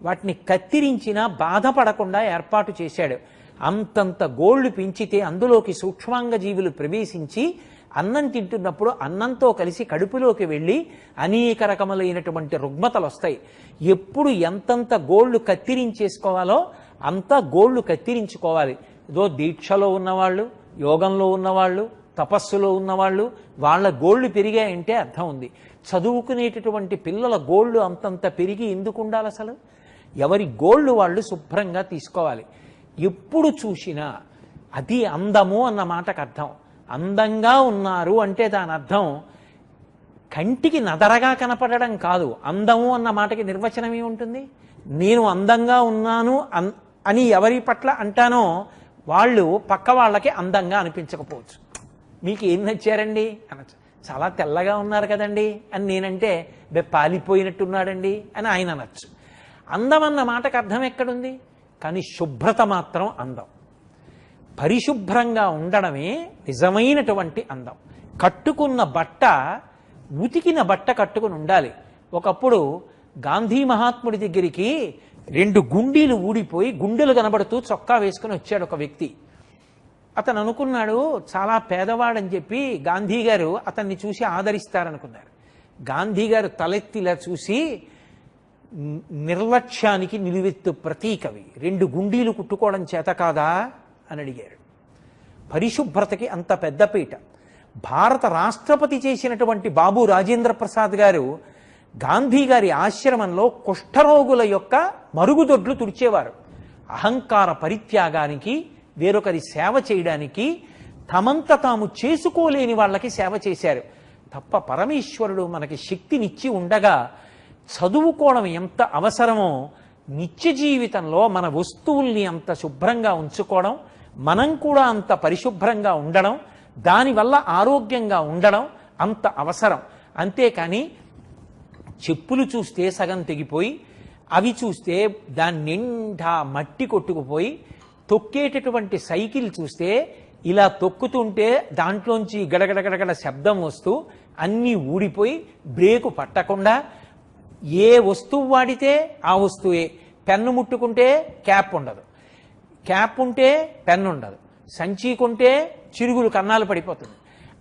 [SPEAKER 1] వాటిని కత్తిరించినా బాధపడకుండా ఏర్పాటు చేశాడు. అంతంత గోళ్లు పెంచితే అందులోకి సూక్ష్మాంగ జీవులు ప్రవేశించి అన్నం తింటున్నప్పుడు అన్నంతో కలిసి కడుపులోకి వెళ్ళి అనేక రకములైనటువంటి రుగ్మతలు వస్తాయి. ఎప్పుడు ఎంతంత గోళ్లు కత్తిరించేసుకోవాలో అంత గోళ్లు కత్తిరించుకోవాలి. ఏదో దీక్షలో ఉన్నవాళ్ళు, యోగంలో ఉన్నవాళ్ళు, తపస్సులో ఉన్నవాళ్ళు, వాళ్ళ గోళ్లు పెరిగాయంటే అర్థం ఉంది. చదువుకునేటటువంటి పిల్లల గోళ్లు అంతంత పెరిగి ఎందుకు ఉండాలి? అసలు ఎవరి గోళ్లు వాళ్ళు శుభ్రంగా తీసుకోవాలి. ఎప్పుడు చూసినా అది అందము అన్న మాటకు అర్థం. అందంగా ఉన్నారు అంటే దాని అర్థం కంటికి నదరగా కనపడడం కాదు. అందము అన్న మాటకి నిర్వచనం ఏముంటుంది? నేను అందంగా ఉన్నాను అని ఎవరి పట్ల అంటానో వాళ్ళు పక్క వాళ్ళకి అందంగా అనిపించకపోవచ్చు. మీకు ఏం నచ్చారండి అనొచ్చు. చాలా తెల్లగా ఉన్నారు కదండి అని నేనంటే పాలిపోయినట్టున్నాడండి అని ఆయన అనొచ్చు. అందం అన్న మాటకు అర్థం ఎక్కడుంది? కానీ శుభ్రత మాత్రం అందం. పరిశుభ్రంగా ఉండడమే నిజమైనటువంటి అందం. కట్టుకున్న బట్ట ఉతికిన బట్ట కట్టుకుని ఉండాలి. ఒకప్పుడు గాంధీ మహాత్ముడి దగ్గరికి 2 గుండీలు ఊడిపోయి గుండెలు కనబడుతూ చొక్కా వేసుకుని వచ్చాడు ఒక వ్యక్తి. అతను అనుకున్నాడు చాలా పేదవాడని చెప్పి గాంధీ గారు అతన్ని చూసి ఆదరిస్తారనుకున్నారు. గాంధీ గారు తలెత్తిలా చూసి, నిర్లక్ష్యానికి నిలువెత్తు ప్రతీకవి, 2 గుండీలు కుట్టుకోవడం చేత కాదా అని అడిగారు. పరిశుభ్రతకి అంత పెద్దపీట. భారత రాష్ట్రపతి చేసినటువంటి బాబు రాజేంద్ర ప్రసాద్ గారు గాంధీ గారి ఆశ్రమంలో కుష్ఠరోగుల యొక్క మరుగుదొడ్లు తుడిచేవారు. అహంకార పరిత్యాగానికి, వేరొకరి సేవ చేయడానికి, తమంత తాము చేసుకోలేని వాళ్ళకి సేవ చేశారు తప్ప పరమేశ్వరుడు మనకి శక్తినిచ్చి ఉండగా చదువుకోవడం ఎంత అవసరమో నిత్య జీవితంలో మన వస్తువుల్ని అంత శుభ్రంగా ఉంచుకోవడం, మనం కూడా అంత పరిశుభ్రంగా ఉండడం, దానివల్ల ఆరోగ్యంగా ఉండడం అంత అవసరం. అంతేకాని చెప్పులు చూస్తే సగం తెగిపోయి, అవి చూస్తే దాని నిండా మట్టి కొట్టుకుపోయి, తొక్కేటటువంటి సైకిల్ చూస్తే ఇలా తొక్కుతుంటే దాంట్లోంచి గడగడగడగడ శబ్దం వస్తూ అన్నీ ఊడిపోయి బ్రేకు పట్టకుండా, ఏ వస్తువు వాడితే ఆ వస్తువే. పెన్ను ముట్టుకుంటే క్యాప్ ఉండదు, క్యాప్ ఉంటే పెన్ను ఉండదు, సంచి కొంటే చిరుగులు కన్నాలు పడిపోతుంది.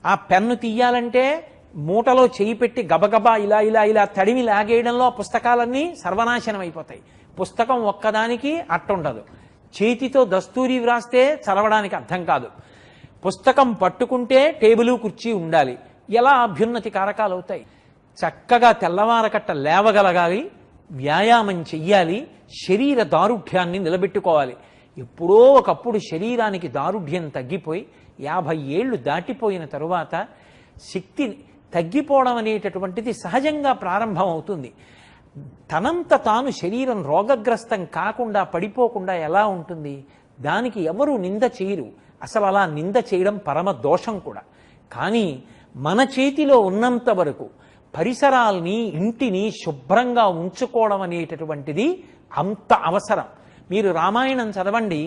[SPEAKER 1] ఆ పెన్ను తీయాలంటే మూటలో చేయి పెట్టి గబగబా ఇలా ఇలా ఇలా తడిమి లాగేయడంలో పుస్తకాలన్నీ సర్వనాశనం అయిపోతాయి. పుస్తకం ఒక్కదానికి అట్టుండదు. చేతితో దస్తూరి వ్రాస్తే చదవడానికి అర్థం కాదు. పుస్తకం పట్టుకుంటే టేబుల్ కుర్చీ ఉండాలి. ఎలా అభ్యున్నతి కారకాలు అవుతాయి? చక్కగా తెల్లవారకట్ట లేవగలగాలి, వ్యాయామం చెయ్యాలి, శరీర దారుఢ్యాన్ని నిలబెట్టుకోవాలి. ఎప్పుడో ఒకప్పుడు శరీరానికి దారుఢ్యం తగ్గిపోయి 50 ఏళ్ళు దాటిపోయిన తరువాత శక్తి తగ్గిపోవడం అనేటటువంటిది సహజంగా ప్రారంభం అవుతుంది. తనంత తాను శరీరం రోగగ్రస్తం కాకుండా పడిపోకుండా ఎలా ఉంటుంది? దానికి ఎవరు నింద చేయరు. అసలు అలా నింద చేయడం పరమ దోషం కూడా. కానీ మన చేతిలో ఉన్నంత వరకు పరిసరాల్ని, ఇంటిని శుభ్రంగా ఉంచుకోవడం అనేటటువంటిది అంత అవసరం. మీరు రామాయణం చదవండి.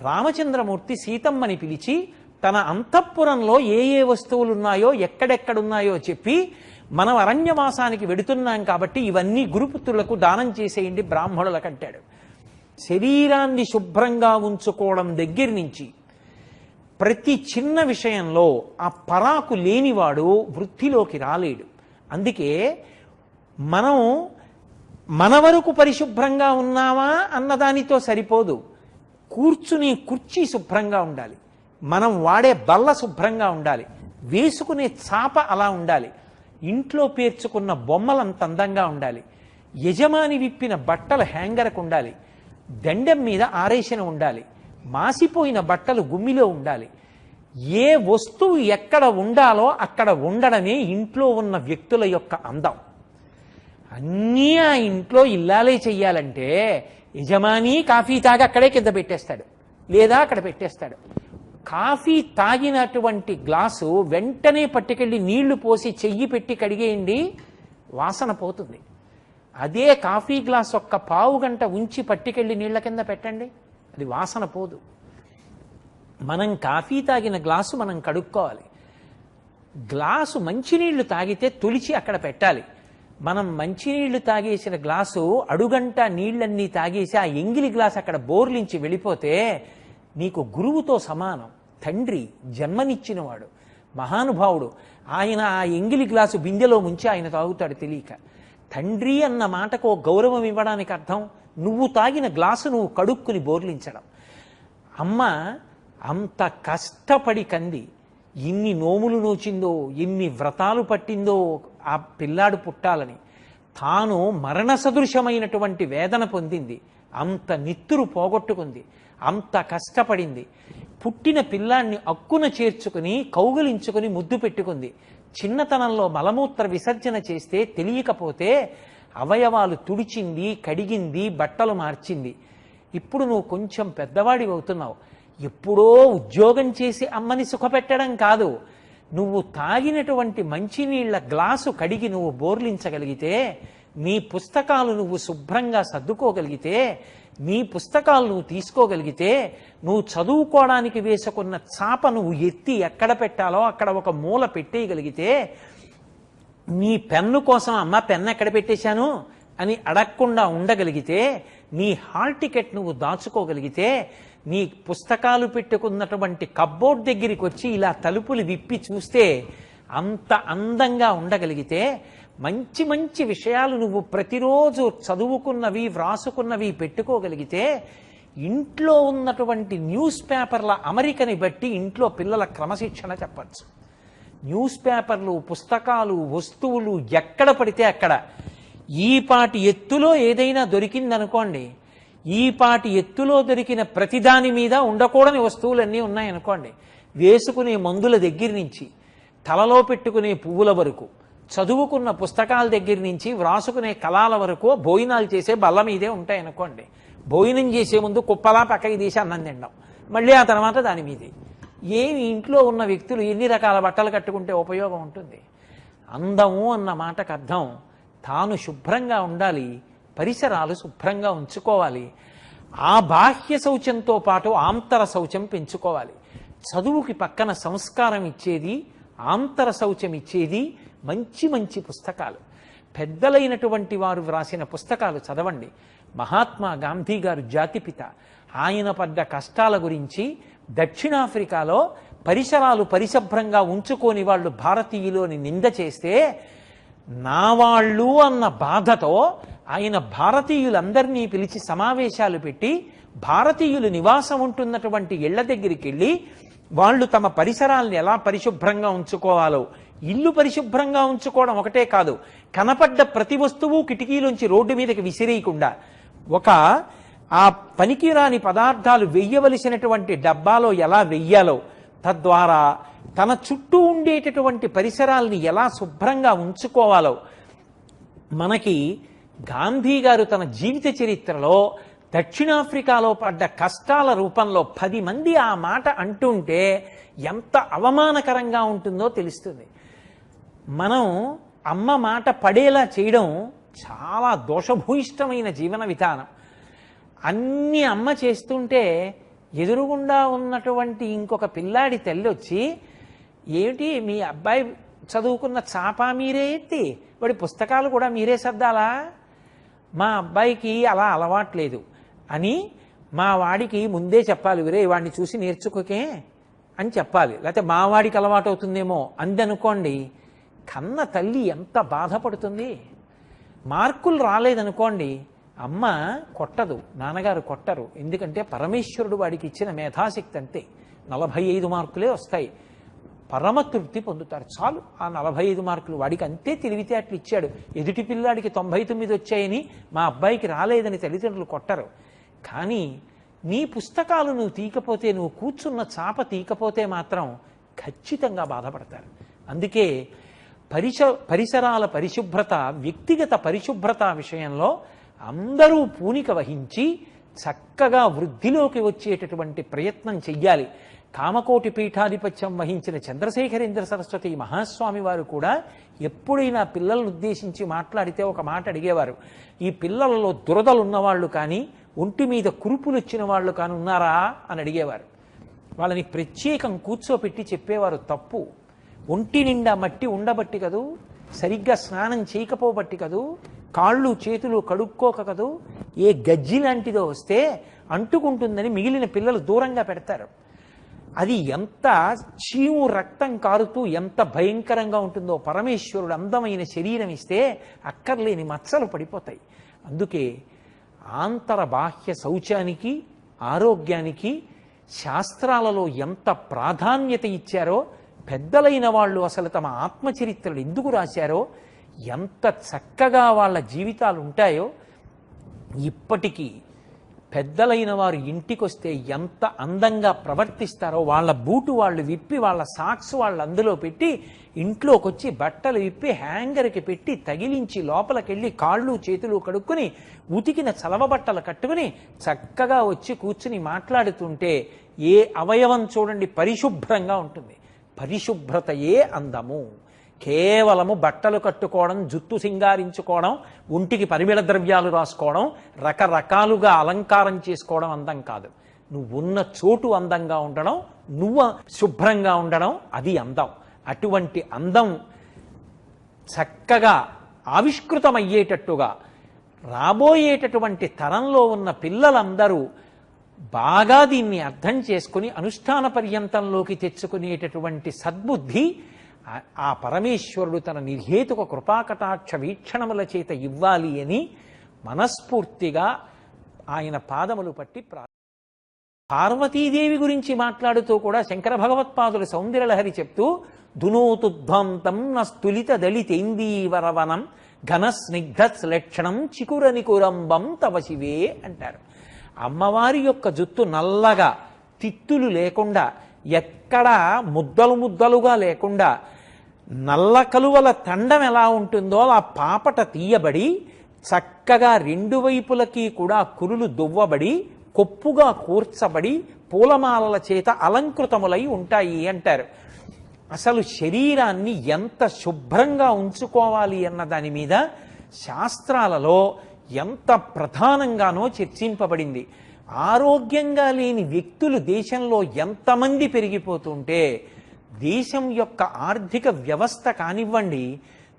[SPEAKER 1] రామచంద్రమూర్తి సీతమ్మని పిలిచి తన అంతఃపురంలో ఏ ఏ వస్తువులు ఉన్నాయో, ఎక్కడెక్కడున్నాయో చెప్పి, మనం అరణ్యవాసానికి వెడుతున్నాం కాబట్టి ఇవన్నీ గురుపుత్రులకు దానం చేసేయండి బ్రాహ్మణులకు అంటాడు. శరీరాన్ని శుభ్రంగా ఉంచుకోవడం దగ్గర నుంచి ప్రతి చిన్న విషయంలో ఆ పరాకు లేనివాడు వృద్ధిలోకి రాలేడు. అందుకే మనం మన వరకు పరిశుభ్రంగా ఉన్నామా అన్నదానితో సరిపోదు. కూర్చునే కుర్చీ శుభ్రంగా ఉండాలి, మనం వాడే బల్ల శుభ్రంగా ఉండాలి, వేసుకునే చాప అలా ఉండాలి, ఇంట్లో పేర్చుకున్న బొమ్మలంత అందంగా ఉండాలి, యజమాని విప్పిన బట్టలు హ్యాంగర్కు ఉండాలి, దండెం మీద ఆరేసిన ఉండాలి, మాసిపోయిన బట్టలు గుమ్మిలో ఉండాలి. ఏ వస్తువు ఎక్కడ ఉండాలో అక్కడ ఉండడమే ఇంట్లో ఉన్న వ్యక్తుల యొక్క అందం. అన్నీ ఆ ఇంట్లో ఇల్లాలే చెయ్యాలంటే యజమాని కాఫీ తాగి అక్కడే కింద పెట్టేస్తాడు, లేదా అక్కడ పెట్టేస్తాడు. కాఫీ తాగినటువంటి గ్లాసు వెంటనే పట్టుకెళ్ళి నీళ్లు పోసి చెయ్యి పెట్టి కడిగేయండి, వాసన పోతుంది. అదే కాఫీ గ్లాస్ ఒక్క పావు గంట ఉంచి పట్టుకెళ్ళి నీళ్ల కింద పెట్టండి, అది వాసన పోదు. మనం కాఫీ తాగిన గ్లాసు మనం కడుక్కోవాలి. గ్లాసు మంచినీళ్లు తాగితే తులిచి అక్కడ పెట్టాలి. మనం మంచినీళ్లు తాగేసిన గ్లాసు అడుగంట నీళ్లన్నీ తాగేసి ఆ ఎంగిలి గ్లాసు అక్కడ బోర్లించి వెళ్ళిపోతే నీకు గురువుతో సమానం. తండ్రి జన్మనిచ్చినవాడు, మహానుభావుడు. ఆయన ఆ ఎంగిలి గ్లాసు బిందెలో ముంచి ఆయన తాగుతాడు తెలియక. తండ్రి అన్న మాటకు గౌరవం ఇవ్వడానికి అర్థం నువ్వు తాగిన గ్లాసు నువ్వు కడుక్కుని బోర్లించడం. అమ్మ అంత కష్టపడి కంది, ఎన్ని నోములు నోచిందో, ఎన్ని వ్రతాలు పట్టిందో ఆ పిల్లాడు పుట్టాలని. తాను మరణ సదృశమైనటువంటి వేదన పొందింది, అంత నిత్తురు పోగొట్టుకుంది, అంత కష్టపడింది. పుట్టిన పిల్లాన్ని అక్కున చేర్చుకుని కౌగిలించుకుని ముద్దు పెట్టుకుంది. చిన్నతనంలో మలమూత్ర విసర్జన చేస్తే తెలియకపోతే అవయవాలు తుడిచింది, కడిగింది, బట్టలు మార్చింది. ఇప్పుడు నువ్వు కొంచెం పెద్దవాడి అవుతున్నావు. ఎప్పుడో ఉద్యోగం చేసి అమ్మని సుఖపెట్టడం కాదు, నువ్వు తాగినటువంటి మంచినీళ్ల గ్లాసు కడిగి నువ్వు బోర్లించగలిగితే, నీ పుస్తకాలు నువ్వు శుభ్రంగా సర్దుకోగలిగితే, నీ పుస్తకాలు నువ్వు తీసుకోగలిగితే, నువ్వు చదువుకోవడానికి వేసుకున్న చాప నువ్వు ఎత్తి ఎక్కడ పెట్టాలో అక్కడ ఒక మూల పెట్టేయగలిగితే, నీ పెన్ను కోసం అమ్మ పెన్ను ఎక్కడ పెట్టేశాను అని అడగకుండా ఉండగలిగితే, నీ హాల్ టికెట్ నువ్వు దాచుకోగలిగితే, నీ పుస్తకాలు పెట్టుకున్నటువంటి కబ్బోర్డ్ దగ్గరికి వచ్చి ఇలా తలుపులు విప్పి చూస్తే అంత అందంగా ఉండగలిగితే, మంచి మంచి విషయాలు నువ్వు ప్రతిరోజు చదువుకున్నవి వ్రాసుకున్నవి పెట్టుకోగలిగితే, ఇంట్లో ఉన్నటువంటి న్యూస్ పేపర్ల అమరికని బట్టి ఇంట్లో పిల్లల క్రమశిక్షణ చెప్పచ్చు. న్యూస్ పేపర్లు, పుస్తకాలు, వస్తువులు ఎక్కడ పడితే అక్కడ, ఈపాటి ఎత్తులో ఏదైనా దొరికిందనుకోండి, ఈపాటి ఎత్తులో దొరికిన ప్రతిదాని మీద ఉండకూడని వస్తువులన్నీ ఉన్నాయనుకోండి, వేసుకునే మందుల దగ్గర నుంచి తలలో పెట్టుకునే పువ్వుల వరకు, చదువుకున్న పుస్తకాల దగ్గర నుంచి వ్రాసుకునే కళాల వరకు, భోజనాలు చేసే బల్ల మీదే ఉంటాయనుకోండి, భోజనం చేసే ముందు కుప్పలా పక్కకి తీసి అన్నం తినడం, మళ్ళీ ఆ తర్వాత దాని మీదే. ఏమి ఇంట్లో ఉన్న వ్యక్తులు ఎన్ని రకాల బట్టలు కట్టుకుంటే ఉపయోగం ఉంటుంది? అందము అన్న మాటకు అర్థం తాను శుభ్రంగా ఉండాలి, పరిసరాలు శుభ్రంగా ఉంచుకోవాలి. ఆ బాహ్య శౌచంతో పాటు ఆంతర శౌచం పెంచుకోవాలి. చదువుకి పక్కన సంస్కారం ఇచ్చేది, ఆంతర శౌచం ఇచ్చేది మంచి మంచి పుస్తకాలు. పెద్దలైనటువంటి వారు వ్రాసిన పుస్తకాలు చదవండి. మహాత్మా గాంధీ గారు జాతిపిత. ఆయన పడ్డ కష్టాల గురించి దక్షిణాఫ్రికాలో పరిసరాలు పరిశుభ్రంగా ఉంచుకోని వాళ్ళు భారతీయులని నింద చేస్తే, నా వాళ్ళు అన్న బాధతో ఆయన భారతీయులందరినీ పిలిచి సమావేశాలు పెట్టి, భారతీయులు నివాసం ఉంటున్నటువంటి ఇళ్ల దగ్గరికి వెళ్ళి వాళ్ళు తమ పరిసరాలను ఎలా పరిశుభ్రంగా ఉంచుకోవాలో, ఇల్లు పరిశుభ్రంగా ఉంచుకోవడం ఒకటే కాదు, కనపడ్డ ప్రతి వస్తువు కిటికీలోంచి రోడ్డు మీదకి విసిరేయకుండా ఒక ఆ పనికిరాని పదార్థాలు వెయ్యవలసినటువంటి డబ్బాలో ఎలా వెయ్యాలో, తద్వారా తన చుట్టూ ఉండేటటువంటి పరిసరాల్ని ఎలా శుభ్రంగా ఉంచుకోవాలో మనకి గాంధీ గారు తన జీవిత చరిత్రలో దక్షిణాఫ్రికాలో పడ్డ కష్టాల రూపంలో 10 మంది ఆ మాట అంటుంటే ఎంత అవమానకరంగా ఉంటుందో తెలుస్తుంది. మనం అమ్మ మాట పడేలా చేయడం చాలా దోషభూయిష్టమైన జీవన విధానం. అన్ని అమ్మ చేస్తుంటే ఎదురుగుండా ఉన్నటువంటి ఇంకొక పిల్లాడి తల్లి వచ్చి, ఏమిటి మీ అబ్బాయి చదువుకున్న చాప మీరే ఎత్తి వాడి పుస్తకాలు కూడా మీరే సర్దాలా, మా అబ్బాయికి అలా అలవాట్లేదు అని మా వాడికి ముందే చెప్పాలి, వేరే వాడిని చూసి నేర్చుకోకే అని చెప్పాలి. లేకపోతే మా వాడికి అలవాటు అవుతుందేమో అందనుకోండి, కన్న తల్లి ఎంత బాధపడుతుంది. మార్కులు రాలేదనుకోండి, అమ్మ కొట్టదు, నాన్నగారు కొట్టరు, ఎందుకంటే పరమేశ్వరుడు వాడికి ఇచ్చిన మేధాశక్తి అంతే. 45 మార్కులే వస్తాయి, పరమతృప్తి పొందుతారు, చాలు. ఆ 45 మార్కులు వాడికి అంతే తెలివితేటలు ఇచ్చాడు. ఎదుటి పిల్లాడికి 99 వచ్చాయని మా అబ్బాయికి రాలేదని తల్లిదండ్రులు కొట్టరు. కానీ నీ పుస్తకాలు నువ్వు తీయకపోతే, నువ్వు కూర్చున్న చాప తీయకపోతే మాత్రం ఖచ్చితంగా బాధపడతారు. అందుకే పరిసరాల పరిశుభ్రత, వ్యక్తిగత పరిశుభ్రత విషయంలో అందరూ పూనిక వహించి చక్కగా వృద్ధిలోకి వచ్చేటటువంటి ప్రయత్నం చెయ్యాలి. కామకోటి పీఠాధిపత్యం వహించిన చంద్రశేఖరేంద్ర సరస్వతి మహాస్వామి వారు కూడా ఎప్పుడైనా పిల్లలను ఉద్దేశించి మాట్లాడితే ఒక మాట అడిగేవారు, ఈ పిల్లలలో దురదలున్నవాళ్ళు కానీ ఒంటి మీద కురుపులు వచ్చిన వాళ్ళు కానీ ఉన్నారా అని అడిగేవారు. వాళ్ళని ప్రత్యేకం కూర్చోపెట్టి చెప్పేవారు, తప్పు, ఒంటి నిండా మట్టి ఉండబట్టి కదూ, సరిగ్గా స్నానం చేయకపోబట్టి కదూ, కాళ్ళు చేతులు కడుక్కోక కదూ, ఏ గజ్జి లాంటిదో వస్తే అంటుకుంటుందని మిగిలిన పిల్లలు దూరంగా పెడతారు. అది ఎంత చీము రక్తం కారుతూ ఎంత భయంకరంగా ఉంటుందో. పరమేశ్వరుడు అందమైన శరీరం ఇస్తే అక్కర్లేని మచ్చలు పడిపోతాయి. అందుకే ఆంతర బాహ్య శౌచానికి, ఆరోగ్యానికి శాస్త్రాలలో ఎంత ప్రాధాన్యత ఇచ్చారో, పెద్దలైన వాళ్ళు అసలు తమ ఆత్మచరిత్రలు ఎందుకు రాశారో, ఎంత చక్కగా వాళ్ళ జీవితాలు ఉంటాయో ఇప్పటికీ పెద్దలైన వారు ఇంటికొస్తే ఎంత అందంగా ప్రవర్తిస్తారో, వాళ్ళ బూటు వాళ్ళు విప్పి, వాళ్ళ సాక్స్ వాళ్ళు అందులో పెట్టి, ఇంట్లోకి వచ్చి బట్టలు విప్పి హ్యాంగర్కి పెట్టి తగిలించి లోపలికెళ్ళి కాళ్ళు చేతులు కడుక్కుని ఉతికిన చలవ బట్టలు కట్టుకుని చక్కగా వచ్చి కూర్చుని మాట్లాడుతుంటే ఏ అవయవం చూడండి పరిశుభ్రంగా ఉంటుంది. పరిశుభ్రతయే అందము. కేవలము బట్టలు కట్టుకోవడం, జుట్టు సింగారించుకోవడం, ఒంటికి పరిమళ ద్రవ్యాలు రాసుకోవడం, రకరకాలుగా అలంకారం చేసుకోవడం అందం కాదు. నువ్వు ఉన్న చోటు అందంగా ఉండడం, నువ్వు శుభ్రంగా ఉండడం, అది అందం. అటువంటి అందం చక్కగా ఆవిష్కృతమయ్యేటట్టుగా రాబోయేటటువంటి తరంలో ఉన్న పిల్లలందరూ బాగా దీన్ని అర్థం చేసుకుని అనుష్ఠాన పర్యంతంలోకి తెచ్చుకునేటటువంటి సద్బుద్ధి ఆ పరమేశ్వరుడు తన నిర్హేతుక కృపాకటాక్ష వీక్షణముల చేత ఇవ్వాలి అని మనస్ఫూర్తిగా ఆయన పాదములు పట్టి పార్వతీదేవి గురించి మాట్లాడుతూ కూడా శంకర భగవత్పాదులు సౌందర్యలహరి చెప్తూ దునోతుద్భాంతం నస్తులిత దళితేందీవరవనం ఘన స్నిగ్ధ లక్షణం చికురనికురంబం తవ శివే అంటారు. అమ్మవారి యొక్క జుత్తు నల్లగా తిత్తులు లేకుండా, ఎక్కడా ముద్దలు ముద్దలుగా లేకుండా, నల్ల కలువల తండం ఎలా ఉంటుందో అలా పాపట తీయబడి చక్కగా రెండు వైపులకి కూడా కురులు దువ్వబడి కొప్పుగా కూర్చబడి పూలమాలల చేత అలంకృతములై ఉంటాయి అంటారు. అసలు శరీరాన్ని ఎంత శుభ్రంగా ఉంచుకోవాలి అన్న దాని మీద శాస్త్రాలలో ఎంత ప్రధానంగానో చర్చింపబడింది. ఆరోగ్యంగా లేని వ్యక్తులు దేశంలో ఎంతమంది పెరిగిపోతుంటే దేశం యొక్క ఆర్థిక వ్యవస్థ కానివ్వండి,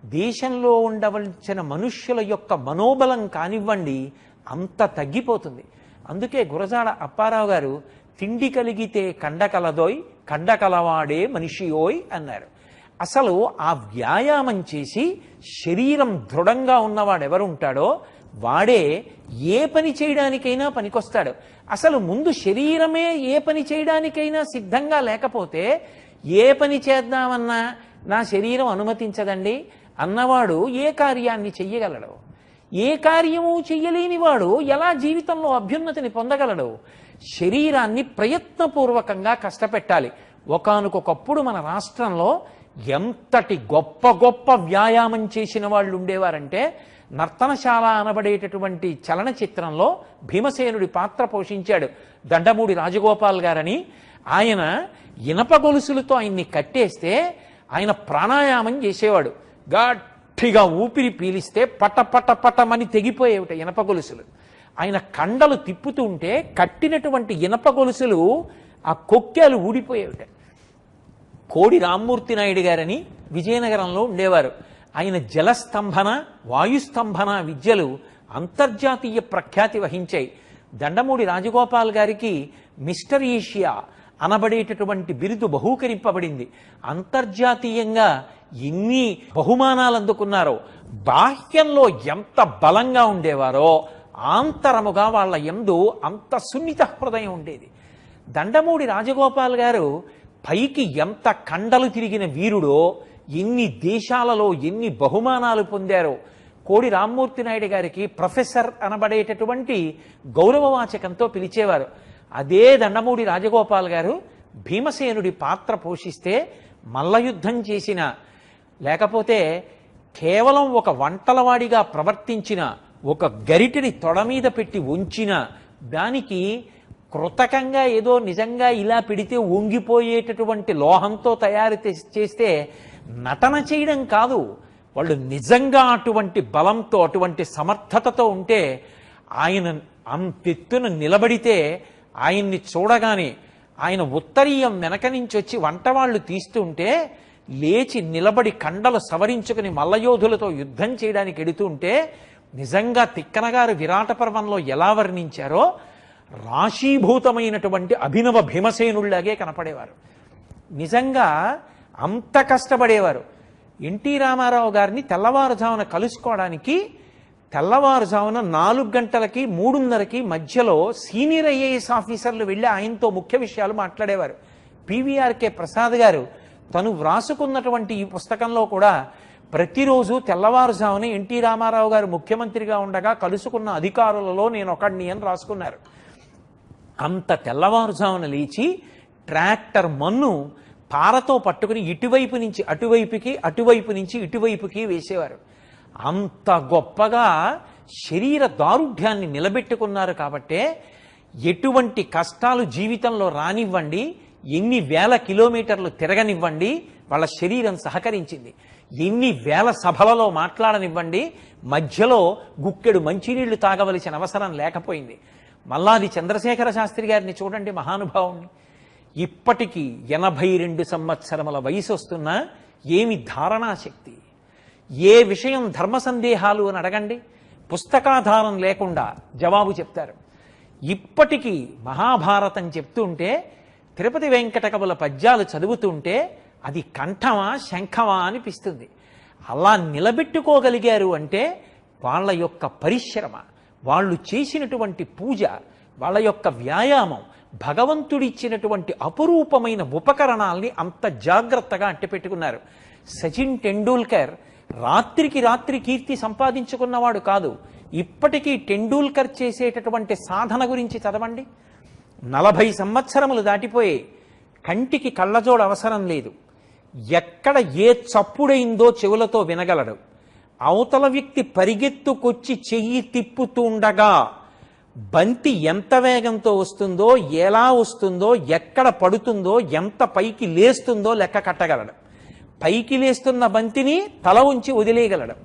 [SPEAKER 1] దేశంలో ఉండవలసిన మనుష్యుల యొక్క మనోబలం కానివ్వండి, అంత తగ్గిపోతుంది. అందుకే గురజాడ అప్పారావు గారు తిండి కలిగితే కండకలదోయ్, కండకలవాడే మనిషియోయ్ అన్నారు. అసలు ఆ వ్యాయామం చేసి శరీరం దృఢంగా ఉన్నవాడెవరుంటాడో వాడే ఏ పని చేయడానికైనా పనికొస్తాడు. అసలు ముందు శరీరమే ఏ పని చేయడానికైనా సిద్ధంగా లేకపోతే ఏ పని చేద్దామన్నా నా శరీరం అనుమతించదండి అన్నవాడు ఏ కార్యాన్ని చెయ్యగలడు? ఏ కార్యము చెయ్యలేనివాడు ఎలా జీవితంలో అభ్యున్నతిని పొందగలడు? శరీరాన్ని ప్రయత్నపూర్వకంగా కష్టపెట్టాలి. ఒకానొకప్పుడు మన రాష్ట్రంలో ఎంతటి గొప్ప గొప్ప వ్యాయామం చేసిన వాళ్ళు ఉండేవారంటే, నర్తనశాల అనబడేటటువంటి చలనచిత్రంలో భీమసేనుడి పాత్ర పోషించాడు దండమూడి రాజగోపాల్ గారని. ఆయన ఇనప గొలుసులతో ఆయన్ని కట్టేస్తే ఆయన ప్రాణాయామం చేసేవాడు. గట్టిగా ఊపిరి పీలిస్తే పట పట పటమని తెగిపోయేవిట ఇనప గొలుసులు. ఆయన కండలు తిప్పుతూ ఉంటే కట్టినటువంటి ఇనప గొలుసులు ఆ కొక్కేలు ఊడిపోయేవిట. కోడి రామ్మూర్తి నాయుడు గారని విజయనగరంలో ఉండేవారు. ఆయన జలస్తంభన, వాయుస్తంభన విద్యలు అంతర్జాతీయ ప్రఖ్యాతి వహించాయి. దండమూడి రాజగోపాల్ గారికి మిస్టర్ ఏషియా అనబడేటటువంటి బిరుదు బహూకరింపబడింది. అంతర్జాతీయంగా ఎన్ని బహుమానాలు అందుకున్నారో, బాహ్యంలో ఎంత బలంగా ఉండేవారో ఆంతరముగా వాళ్ళ యందు అంత సున్నిత హృదయం ఉండేది. దండమూడి రాజగోపాల్ గారు పైకి ఎంత కండలు తిరిగిన వీరుడో, ఎన్ని దేశాలలో ఎన్ని బహుమానాలు పొందారో. కోడి రామ్మూర్తి నాయుడు గారికి ప్రొఫెసర్ అనబడేటటువంటి గౌరవవాచకంతో పిలిచేవారు. అదే దండమూడి రాజగోపాల్ గారు భీమసేనుడి పాత్ర పోషిస్తే మల్లయుద్ధం చేసిన, లేకపోతే కేవలం ఒక వంటలవాడిగా ప్రవర్తించిన, ఒక గరిటెని తొడ మీద పెట్టి ఉంచిన దానికి కృతకంగా ఏదో నిజంగా ఇలా పెడితే వంగిపోయేటటువంటి లోహంతో తయారు చేస్తే నటన చేయడం కాదు, వాళ్ళు నిజంగా అటువంటి బలంతో అటువంటి సమర్థతతో ఉంటే ఆయన అంతెత్తున నిలబడితే ఆయన్ని చూడగానే ఆయన ఉత్తరీయం వెనక నుంచి వచ్చి వంటవాళ్లు తీస్తుంటే లేచి నిలబడి కండలు సవరించుకుని మల్లయోధులతో యుద్ధం చేయడానికి ఎడుతుంటే నిజంగా తిక్కనగారు విరాట పర్వంలో ఎలా వర్ణించారో రాశీభూతమైనటువంటి అభినవ భీమసేనుళ్లాగే కనపడేవారు. నిజంగా అంత కష్టపడేవారు. ఎన్టీ రామారావు గారిని తెల్లవారుజామున కలుసుకోవడానికి తెల్లవారుజామున 4 గంటలకి 3:30కి మధ్యలో సీనియర్ ఐఏఎస్ ఆఫీసర్లు వెళ్ళి ఆయనతో ముఖ్య విషయాలు మాట్లాడేవారు. పివిఆర్కే ప్రసాద్ గారు తను వ్రాసుకున్నటువంటి ఈ పుస్తకంలో కూడా ప్రతిరోజు తెల్లవారుజామున ఎన్టీ రామారావు గారు ముఖ్యమంత్రిగా ఉండగా కలుసుకున్న అధికారులలో నేను ఒకడిని అని రాసుకున్నారు. అంత తెల్లవారుజామున లేచి ట్రాక్టర్ మన్ను పారతో పట్టుకుని ఇటువైపు నుంచి అటువైపుకి, అటువైపు నుంచి ఇటువైపుకి వేసేవారు. అంత గొప్పగా శరీర దారుఢ్యాన్ని నిలబెట్టుకున్నారు. కాబట్టే ఎటువంటి కష్టాలు జీవితంలో రానివ్వండి, ఎన్ని వేల కిలోమీటర్లు తిరగనివ్వండి, వాళ్ళ శరీరం సహకరించింది. ఎన్ని వేల సభలలో మాట్లాడనివ్వండి, మధ్యలో గుక్కెడు మంచినీళ్లు తాగవలసిన అవసరం లేకపోయింది. మల్లాది చంద్రశేఖర శాస్త్రి గారిని చూడండి, మహానుభావుణ్ణి. ఇప్పటికీ 82 సంవత్సరముల వయసు వస్తున్నా ఏమి ధారణాశక్తి! ఏ విషయం ధర్మ సందేహాలు అని అడగండి, పుస్తకాధారం లేకుండా జవాబు చెప్తారు. ఇప్పటికీ మహాభారతం చెప్తుంటే, తిరుపతి వెంకటకవుల పద్యాలు చదువుతుంటే అది కంఠమా శంఖమా అనిపిస్తుంది. అలా నిలబెట్టుకోగలిగారు అంటే వాళ్ళ యొక్క పరిశ్రమ, వాళ్ళు చేసినటువంటి పూజ, వాళ్ళ యొక్క వ్యాయామం, భగవంతుడిచ్చినటువంటి అపురూపమైన ఉపకరణాల్ని అంత జాగ్రత్తగా అట్టిపెట్టుకున్నారు. సచిన్ టెండూల్కర్ రాత్రికి రాత్రి కీర్తి సంపాదించుకున్నవాడు కాదు. ఇప్పటికీ టెండూల్కర్ చేసేటటువంటి సాధన గురించి చదవండి. 40 సంవత్సరములు దాటిపోయే, కంటికి కళ్ళజోడు అవసరం లేదు. ఎక్కడ ఏ చప్పుడైందో చెవులతో వినగలడు. అవతల వ్యక్తి పరిగెత్తుకొచ్చి చెయ్యి తిప్పుతుండగా బంతి ఎంత వేగంతో వస్తుందో, ఎలా వస్తుందో, ఎక్కడ పడుతుందో, ఎంత పైకి లేస్తుందో లెక్క కట్టగలడు. పైకి లేస్తున్న బంతిని తల ఉంచి వదిలేయగలడు.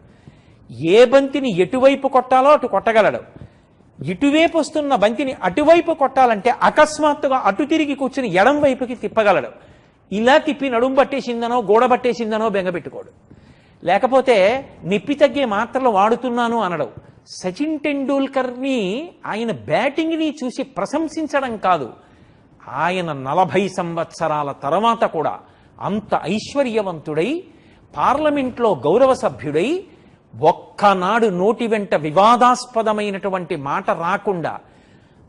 [SPEAKER 1] ఏ బంతిని ఎటువైపు కొట్టాలో అటు కొట్టగలడు. ఇటువైపు వస్తున్న బంతిని అటువైపు కొట్టాలంటే అకస్మాత్తుగా అటు తిరిగి కూర్చుని ఎడం వైపుకి తిప్పగలడు. ఇలా తిప్పి నడుము పట్టేసిందనో గోడ పట్టేసిందనో బెంగపెట్టుకోడు. లేకపోతే నిప్పి తగ్గే మాత్రలు వాడుతున్నాను అనడు. సచిన్ టెండూల్కర్ని ఆయన బ్యాటింగ్ని చూసి ప్రశంసించడం కాదు, ఆయన 40 సంవత్సరాల తర్వాత కూడా అంత ఐశ్వర్యవంతుడై, పార్లమెంట్లో గౌరవ సభ్యుడై, ఒక్కనాడు నోటి వెంట వివాదాస్పదమైనటువంటి మాట రాకుండా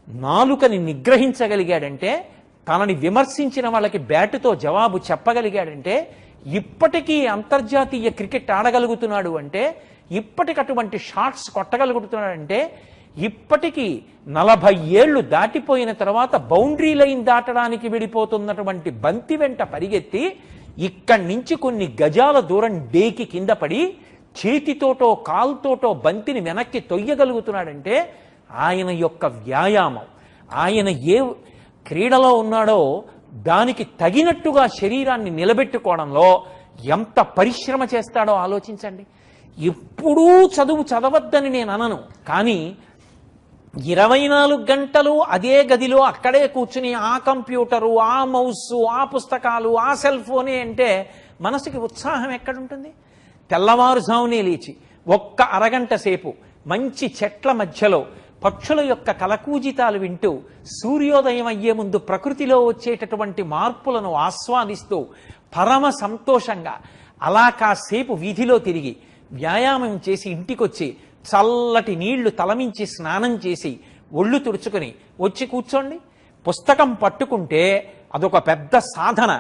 [SPEAKER 1] నాలుకని నిగ్రహించగలిగాడంటే, తనని విమర్శించిన వాళ్ళకి బ్యాటుతో జవాబు చెప్పగలిగాడంటే, ఇప్పటికీ అంతర్జాతీయ క్రికెట్ ఆడగలుగుతున్నాడు అంటే, ఇప్పటికటువంటి షాట్స్ కొట్టగలుగుతున్నాడంటే, ఇప్పటికీ 40 ఏళ్లు దాటిపోయిన తర్వాత బౌండరీ లైన్ దాటడానికి విడిపోతున్నటువంటి బంతి వెంట పరిగెత్తి ఇక్కడి నుంచి కొన్ని గజాల దూరం డేకి కింద పడి చేతితోటో కాల్తోటో బంతిని వెనక్కి తొయ్యగలుగుతున్నాడంటే ఆయన యొక్క వ్యాయామం, ఆయన ఏ క్రీడలో ఉన్నాడో దానికి తగినట్టుగా శరీరాన్ని నిలబెట్టుకోవడంలో ఎంత పరిశ్రమ చేస్తాడో ఆలోచించండి. ఎప్పుడూ చదువు చదవద్దని నేను అనను, కానీ 24 గంటలు అదే గదిలో అక్కడే కూర్చుని ఆ కంప్యూటరు, ఆ మౌసు, ఆ పుస్తకాలు, ఆ సెల్ ఫోనే అంటే మనసుకి ఉత్సాహం ఎక్కడుంటుంది? తెల్లవారుజామునే లేచి ఒక్క అరగంట సేపు మంచి చెట్ల మధ్యలో పక్షుల యొక్క కలకూజితాలు వింటూ, సూర్యోదయం అయ్యే ముందు ప్రకృతిలో వచ్చేటటువంటి మార్పులను ఆస్వాదిస్తూ పరమ సంతోషంగా అలా కాసేపు వీధిలో తిరిగి వ్యాయామం చేసి ఇంటికొచ్చి చల్లటి నీళ్లు తలమించి స్నానం చేసి ఒళ్ళు తుడుచుకొని వచ్చి కూర్చోండి. పుస్తకం పట్టుకుంటే అదొక పెద్ద సాధన.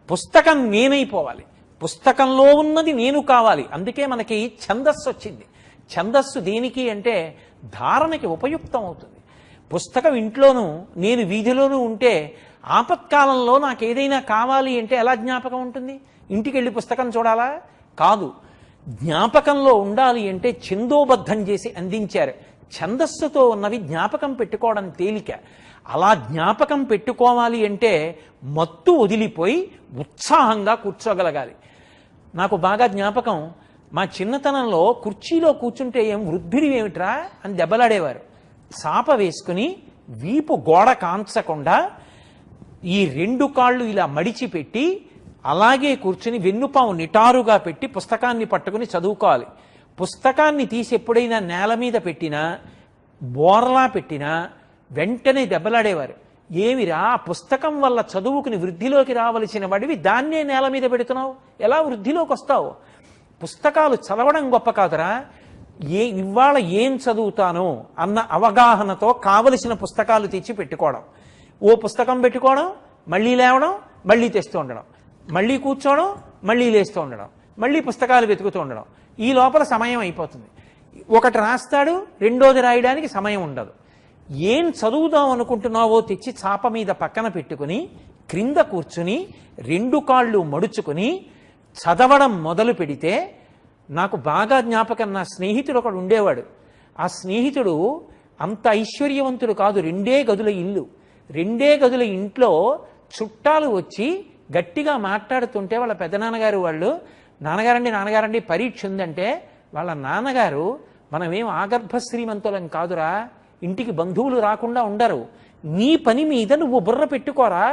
[SPEAKER 1] పుస్తకం నేనైపోవాలి, పుస్తకంలో ఉన్నది నేను కావాలి. అందుకే మనకి ఛందస్సు వచ్చింది. ఛందస్సు దేనికి అంటే ధారణకి ఉపయుక్తం అవుతుంది. పుస్తకం ఇంట్లోనూ నేను వీధిలోనూ ఉంటే ఆపత్కాలంలో నాకు ఏదైనా కావాలి అంటే ఎలా జ్ఞాపకం ఉంటుంది? ఇంటికి వెళ్ళి పుస్తకం చూడాలా? కాదు. జ్ఞాపకంలో ఉండాలి అంటే ఛందోబద్ధం చేసి అందించారు. ఛందస్సుతో ఉన్నవి జ్ఞాపకం పెట్టుకోవడం తేలిక. అలా జ్ఞాపకం పెట్టుకోవాలి అంటే మత్తు వదిలిపోయి ఉత్సాహంగా కూర్చోగలగాలి. నాకు బాగా జ్ఞాపకం, మా చిన్నతనంలో కుర్చీలో కూర్చుంటే ఏం వృద్ధుడి ఏమిట్రా అని దెబ్బలాడేవారు. చాప వేసుకుని వీపు గోడ కాంచకుండా ఈ 2 కాళ్ళు ఇలా మడిచిపెట్టి అలాగే కూర్చుని వెన్నుపాము నిటారుగా పెట్టి పుస్తకాన్ని పట్టుకుని చదువుకోవాలి. పుస్తకాన్ని తీసి ఎప్పుడైనా నేల మీద పెట్టినా, బోర్లా పెట్టినా వెంటనే దెబ్బలాడేవారు. ఏమిరా, పుస్తకం వల్ల చదువుకుని వృద్ధిలోకి రావలసిన వాడివి దాన్నే నేల మీద పెడుతున్నావు, ఎలా వృద్ధిలోకి వస్తావు? పుస్తకాలు చదవడం గొప్ప కాదురా, ఇవాళ ఏం చదువుతాను అన్న అవగాహనతో కావలసిన పుస్తకాలు తెచ్చి పెట్టుకోవడం. ఓ పుస్తకం పెట్టుకోవడం, మళ్ళీ లేవడం, మళ్ళీ తెస్తూ ఉండడం, మళ్ళీ కూర్చోవడం, మళ్ళీ లేస్తూ ఉండడం, మళ్ళీ పుస్తకాలు వెతుకుతూ ఉండడం. ఈ లోపల సమయం అయిపోతుంది. ఒకటి రాస్తాడు, రెండోది రాయడానికి సమయం ఉండదు. ఏం చదువుదాం అనుకుంటున్నావో తెచ్చి చాప మీద పక్కన పెట్టుకుని క్రింద కూర్చుని 2 కాళ్ళు మడుచుకుని చదవడం మొదలు పెడితే, నాకు బాగా జ్ఞాపకం, నా స్నేహితుడు ఒకడు ఉండేవాడు. ఆ స్నేహితుడు అంత ఐశ్వర్యవంతుడు కాదు, 2 గదుల ఇల్లు. 2 గదుల ఇంట్లో చుట్టాలు వచ్చి గట్టిగా మాట్లాడుతుంటే వాళ్ళ పెద్దనాన్నగారు వాళ్ళు, నాన్నగారండి పరీక్ష ఉందంటే, వాళ్ళ నాన్నగారు, మనమేం ఆగర్భ శ్రీమంతులం కాదురా, ఇంటికి బంధువులు రాకుండా ఉండరు, నీ పని మీద నువ్వు బుర్ర పెట్టుకోరా,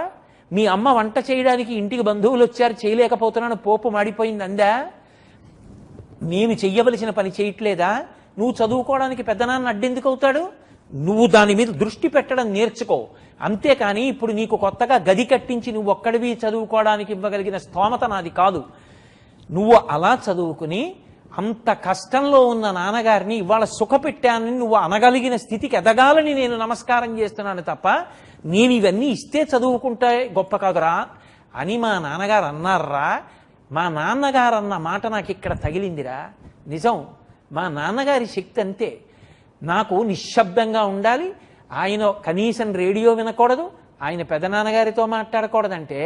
[SPEAKER 1] మీ అమ్మ వంట చేయడానికి ఇంటికి బంధువులు వచ్చారు, చేయలేకపోతున్నాను, పోపు మాడిపోయింది అందా, నేను చెయ్యవలసిన పని చేయట్లేదా, నువ్వు చదువుకోవడానికి పెద్దనాన్న అడ్డెందుకు అవుతాడు, నువ్వు దాని మీద దృష్టి పెట్టడం నేర్చుకో, అంతేకాని ఇప్పుడు నీకు కొత్తగా గది కట్టించి నువ్వు ఒక్కడివి చదువుకోవడానికి ఇవ్వగలిగిన స్తోమత నాది కాదు. నువ్వు అలా చదువుకుని అంత కష్టంలో ఉన్న నాన్నగారిని ఇవాళ సుఖపెట్టానని నువ్వు అనగలిగిన స్థితికి ఎదగాలని నేను నమస్కారం చేస్తున్నాను తప్ప, నేను ఇవన్నీ ఇస్తే చదువుకుంటే గొప్ప కాదురా అని మా నాన్నగారు అన్నారా. మా నాన్నగారు అన్న మాట నాకు ఇక్కడ తగిలిందిరా. నిజం, మా నాన్నగారి శక్తి అంతే. నాకు నిశ్శబ్దంగా ఉండాలి, ఆయన కనీసం రేడియో వినకూడదు, ఆయన పెదనాన్నగారితో మాట్లాడకూడదంటే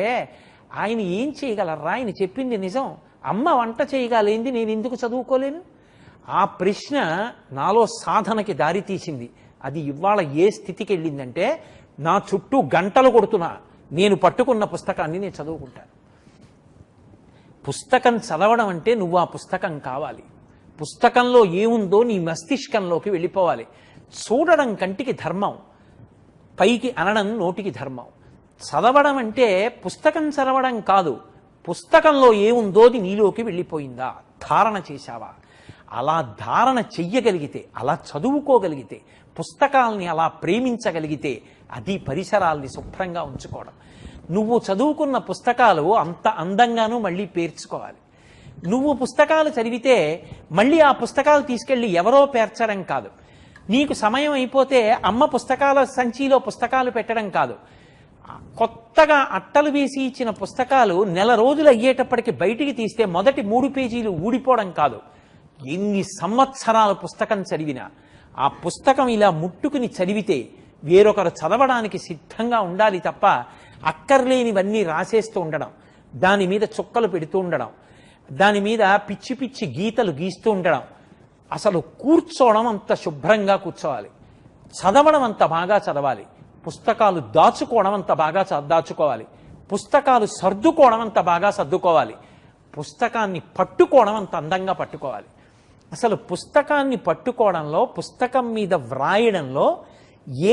[SPEAKER 1] ఆయన ఏం చేయగలరా? ఆయన చెప్పింది నిజం. అమ్మ వంట చేయగలేంది, నేను ఎందుకు చదువుకోలేను? ఆ ప్రశ్న నాలో సాధనకి దారి తీసింది. అది ఇవాళ ఏ స్థితికి వెళ్ళిందంటే, నా చుట్టూ గంటలు కొడుతున్నా నేను పట్టుకున్న పుస్తకాన్ని నేను చదువుకుంటాను. పుస్తకం చదవడం అంటే నువ్వు ఆ పుస్తకం కావాలి. పుస్తకంలో ఏముందో నీ మస్తిష్కంలోకి వెళ్ళిపోవాలి. చూడడం కంటికి ధర్మం, పైకి అనడం నోటికి ధర్మం. చదవడం అంటే పుస్తకం చదవడం కాదు, పుస్తకంలో ఏముందో అది నీలోకి వెళ్ళిపోయిందా, ధారణ చేశావా? అలా ధారణ చెయ్యగలిగితే, అలా చదువుకోగలిగితే, పుస్తకాల్ని అలా ప్రేమించగలిగితే, అది పరిసరాల్ని శుభ్రంగా ఉంచుకోవడం. నువ్వు చదువుకున్న పుస్తకాలు అంత అందంగానూ మళ్ళీ పేర్చుకోవాలి. నువ్వు పుస్తకాలు చదివితే మళ్ళీ ఆ పుస్తకాలు తీసుకెళ్ళి ఎవరో పేర్చడం కాదు, నీకు సమయం అయిపోతే అమ్మ పుస్తకాల సంచిలో పుస్తకాలు పెట్టడం కాదు, కొత్తగా అట్టలు వేసి ఇచ్చిన పుస్తకాలు నెల రోజులు అయ్యేటప్పటికి బయటికి తీస్తే మొదటి 3 పేజీలు ఊడిపోవడం కాదు, ఎన్ని సంవత్సరాల పుస్తకం చదివినా ఆ పుస్తకం ఇలా ముట్టుకుని చదివితే వేరొకరు చదవడానికి సిద్ధంగా ఉండాలి తప్ప అక్కర్లేనివన్నీ రాసేస్తూ ఉండడం, దాని మీద చుక్కలు పెడుతూ ఉండడం, దాని మీద పిచ్చి పిచ్చి గీతలు గీస్తూ ఉండడం. అసలు కూర్చోవడం అంత శుభ్రంగా కూర్చోవాలి, చదవడం అంత బాగా చదవాలి, పుస్తకాలు దాచుకోవడం అంత బాగా దాచుకోవాలి, పుస్తకాలు సర్దుకోవడం అంత బాగా సర్దుకోవాలి, పుస్తకాన్ని పట్టుకోవడం అంత అందంగా పట్టుకోవాలి. అసలు పుస్తకాన్ని పట్టుకోవడంలో, పుస్తకం మీద వ్రాయడంలో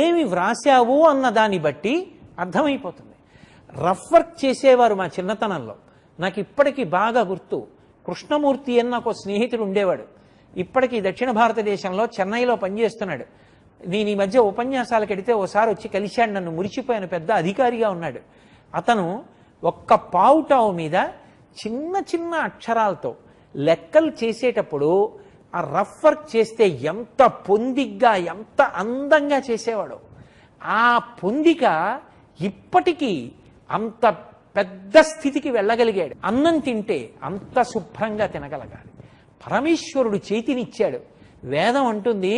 [SPEAKER 1] ఏమి వ్రాసావు అన్న దాన్ని బట్టి అర్థమైపోతుంది. రఫ్ వర్క్ చేసేవారు మా చిన్నతనంలో. నాకు ఇప్పటికీ బాగా గుర్తు, కృష్ణమూర్తి అని నాకు స్నేహితుడు ఉండేవాడు. ఇప్పటికీ దక్షిణ భారతదేశంలో చెన్నైలో పనిచేస్తున్నాడు. నేను ఈ మధ్య ఉపన్యాసాలకు వెడితే ఓసారి వచ్చి కలిశాడు, నన్ను మురిసిపోయాను, పెద్ద అధికారిగా ఉన్నాడు. అతను ఒక్క పావుటావు మీద చిన్న చిన్న అక్షరాలతో లెక్కలు చేసేటప్పుడు ఆ రఫ్ వర్క్ చేస్తే ఎంత పొందిగ్గా, ఎంత అందంగా చేసేవాడు. ఆ పొందిక ఇప్పటికీ అంత పెద్ద స్థితికి వెళ్ళగలిగాడు. అన్నం తింటే అంత శుభ్రంగా తినగలగాలి. పరమేశ్వరుడు చేతినిచ్చాడు. వేదం అంటుంది,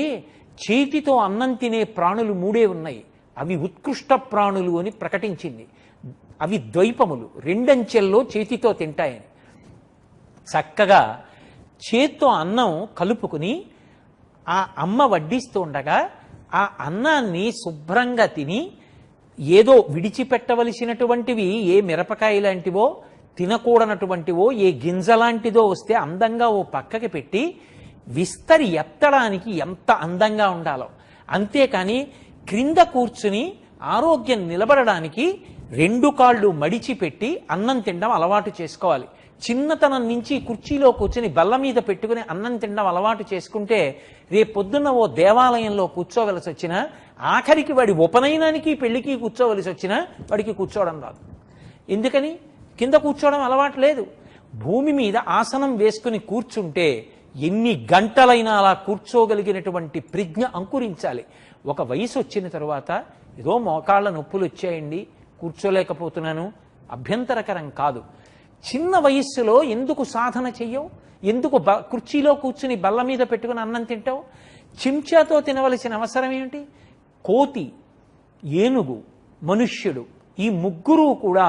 [SPEAKER 1] చేతితో అన్నం తినే ప్రాణులు 3 ఉన్నాయి, అవి ఉత్కృష్ట ప్రాణులు అని ప్రకటించింది. అవి ద్వైపములు, 2 అంచెల్లో చేతితో తింటాయని. చక్కగా చేత్తో అన్నం కలుపుకుని ఆ అమ్మ వడ్డిస్తూ ఉండగా ఆ అన్నాన్ని శుభ్రంగా తిని, ఏదో విడిచిపెట్టవలసినటువంటివి ఏ మిరపకాయ లాంటివో, తినకూడనటువంటివో ఏ గింజలాంటిదో వస్తే అందంగా ఓ పక్కకి పెట్టి విస్తరి ఎత్తడానికి ఎంత అందంగా ఉండాలో. అంతేకాని క్రింద కూర్చుని ఆరోగ్యం నిలబడడానికి 2 కాళ్ళు మడిచిపెట్టి అన్నం తినడం అలవాటు చేసుకోవాలి. చిన్నతనం నుంచి కుర్చీలో కూర్చుని బల్ల మీద పెట్టుకుని అన్నం తినడం అలవాటు చేసుకుంటే రేపొద్దున్న ఓ దేవాలయంలో కూర్చోవలసి వచ్చినా, ఆఖరికి వాడి ఉపనయనానికి పెళ్లికి కూర్చోవలసి వచ్చినా వాడికి కూర్చోవడం రాదు. ఎందుకని? కింద కూర్చోవడం అలవాటు లేదు. భూమి మీద ఆసనం వేసుకుని కూర్చుంటే ఎన్ని గంటలైనా అలా కూర్చోగలిగినటువంటి ప్రజ్ఞ అంకురించాలి. ఒక వయసు వచ్చిన తరువాత ఏదో మోకాళ్ళ నొప్పులు వచ్చాయండి, కూర్చోలేకపోతున్నాను, అభ్యంతరకరం కాదు. చిన్న వయస్సులో ఎందుకు సాధన చెయ్యవు? ఎందుకు కుర్చీలో కూర్చుని బల్ల మీద పెట్టుకుని అన్నం తింటావు? చెంచాతో తినవలసిన అవసరం ఏమిటి? కోతి, ఏనుగు, మనుష్యుడు ఈ ముగ్గురు కూడా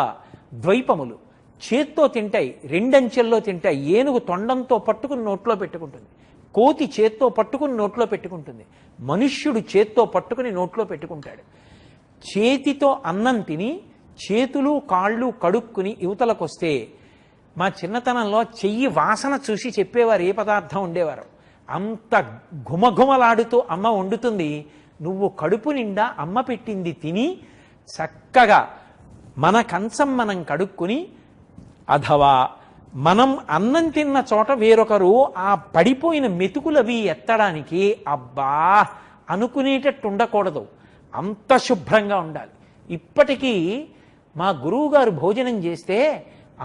[SPEAKER 1] ద్వైపములు. చేత్తో తింటాయి, రెండంచెల్లో తింటాయి. ఏనుగు తొండంతో పట్టుకుని నోట్లో పెట్టుకుంటుంది, కోతి చేత్తో పట్టుకుని నోట్లో పెట్టుకుంటుంది, మనుష్యుడు చేత్తో పట్టుకుని నోట్లో పెట్టుకుంటాడు. చేతితో అన్నం తిని చేతులు కాళ్ళు కడుక్కుని యువతలకొస్తే మా చిన్నతనంలో చెయ్యి వాసన చూసి చెప్పేవారు ఏ పదార్థం ఉండేవారు. అంత ఘుమఘుమలాడుతూ అమ్మ వండుతుంది. నువ్వు కడుపు నిండా అమ్మ పెట్టింది తిని చక్కగా మన కంచం మనం కడుక్కుని, అథవా మనం అన్నం తిన్న చోట వేరొకరు ఆ పడిపోయిన మెతుకులవి ఎత్తడానికి అబ్బా అనుకునేటట్టు ఉండకూడదు, అంత శుభ్రంగా ఉండాలి. ఇప్పటికీ మా గురువుగారు భోజనం చేస్తే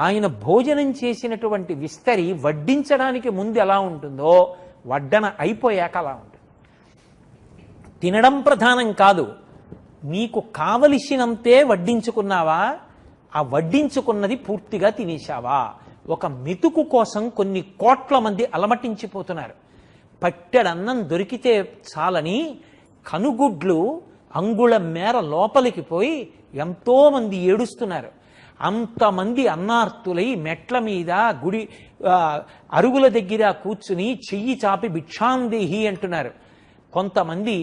[SPEAKER 1] ఆయన భోజనం చేసినటువంటి విస్తరి వడ్డించడానికి ముందు ఎలా ఉంటుందో వడ్డన అయిపోయాక అలా ఉంటుంది. తినడం ప్రధానం కాదు, నీకు కావలసినంతే వడ్డించుకున్నావా, ఆ వడ్డించుకున్నది పూర్తిగా తినేశావా. ఒక మెతుకు కోసం కొన్ని కోట్ల మంది అలమటించిపోతున్నారు. పట్టెడన్నం దొరికితే చాలని కనుగుడ్లు అంగుళం మేర లోపలికి పోయి ఎంతోమంది ఏడుస్తున్నారు. అంతమంది అన్నార్తులై మెట్ల మీద గుడి అరుగుల దగ్గర కూర్చుని చెయ్యి చాపి భిక్షాందేహి అంటున్నారు. కొంతమంది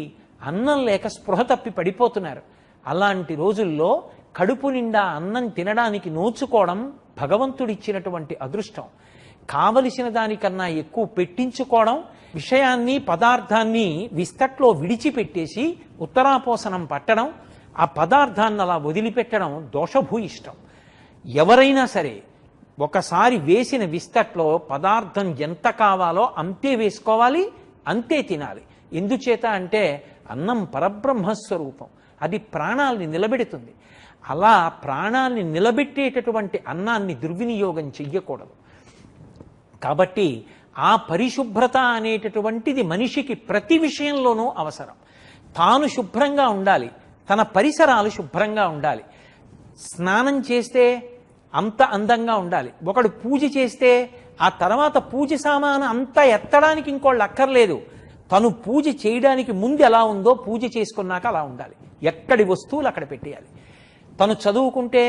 [SPEAKER 1] అన్నం లేక స్పృహ తప్పి పడిపోతున్నారు. అలాంటి రోజుల్లో కడుపు నిండా అన్నం తినడానికి నోచుకోవడం భగవంతుడిచ్చినటువంటి అదృష్టం. కావలసిన దానికన్నా ఎక్కువ పెట్టించుకోవడం, విషయాన్ని పదార్థాన్ని విస్తట్లో విడిచిపెట్టేసి ఉత్తరాపోసనం పట్టడం, ఆ పదార్థాన్ని అలా వదిలిపెట్టడం దోషభూయిష్టం. ఎవరైనా సరే ఒకసారి వేసిన విస్తట్లో పదార్థం ఎంత కావాలో అంతే వేసుకోవాలి, అంతే తినాలి. ఎందుచేత అంటే అన్నం పరబ్రహ్మస్వరూపం, అది ప్రాణాల్ని నిలబెడుతుంది. అలా ప్రాణాల్ని నిలబెట్టేటటువంటి అన్నాన్ని దుర్వినియోగం చెయ్యకూడదు. కాబట్టి ఆ పరిశుభ్రత అనేటటువంటిది మనిషికి ప్రతి విషయంలోనూ అవసరం. తాను శుభ్రంగా ఉండాలి, తన పరిసరాలు శుభ్రంగా ఉండాలి. స్నానం చేస్తే అంత అందంగా ఉండాలి. ఒకడు పూజ చేస్తే ఆ తర్వాత పూజ సామాను అంతా ఎత్తడానికి ఇంకోళ్ళు అక్కర్లేదు. తను పూజ చేయడానికి ముందు ఎలా ఉందో పూజ చేసుకున్నాక అలా ఉండాలి. ఎక్కడి వస్తువులు అక్కడ పెట్టేయాలి. తను చదువుకుంటే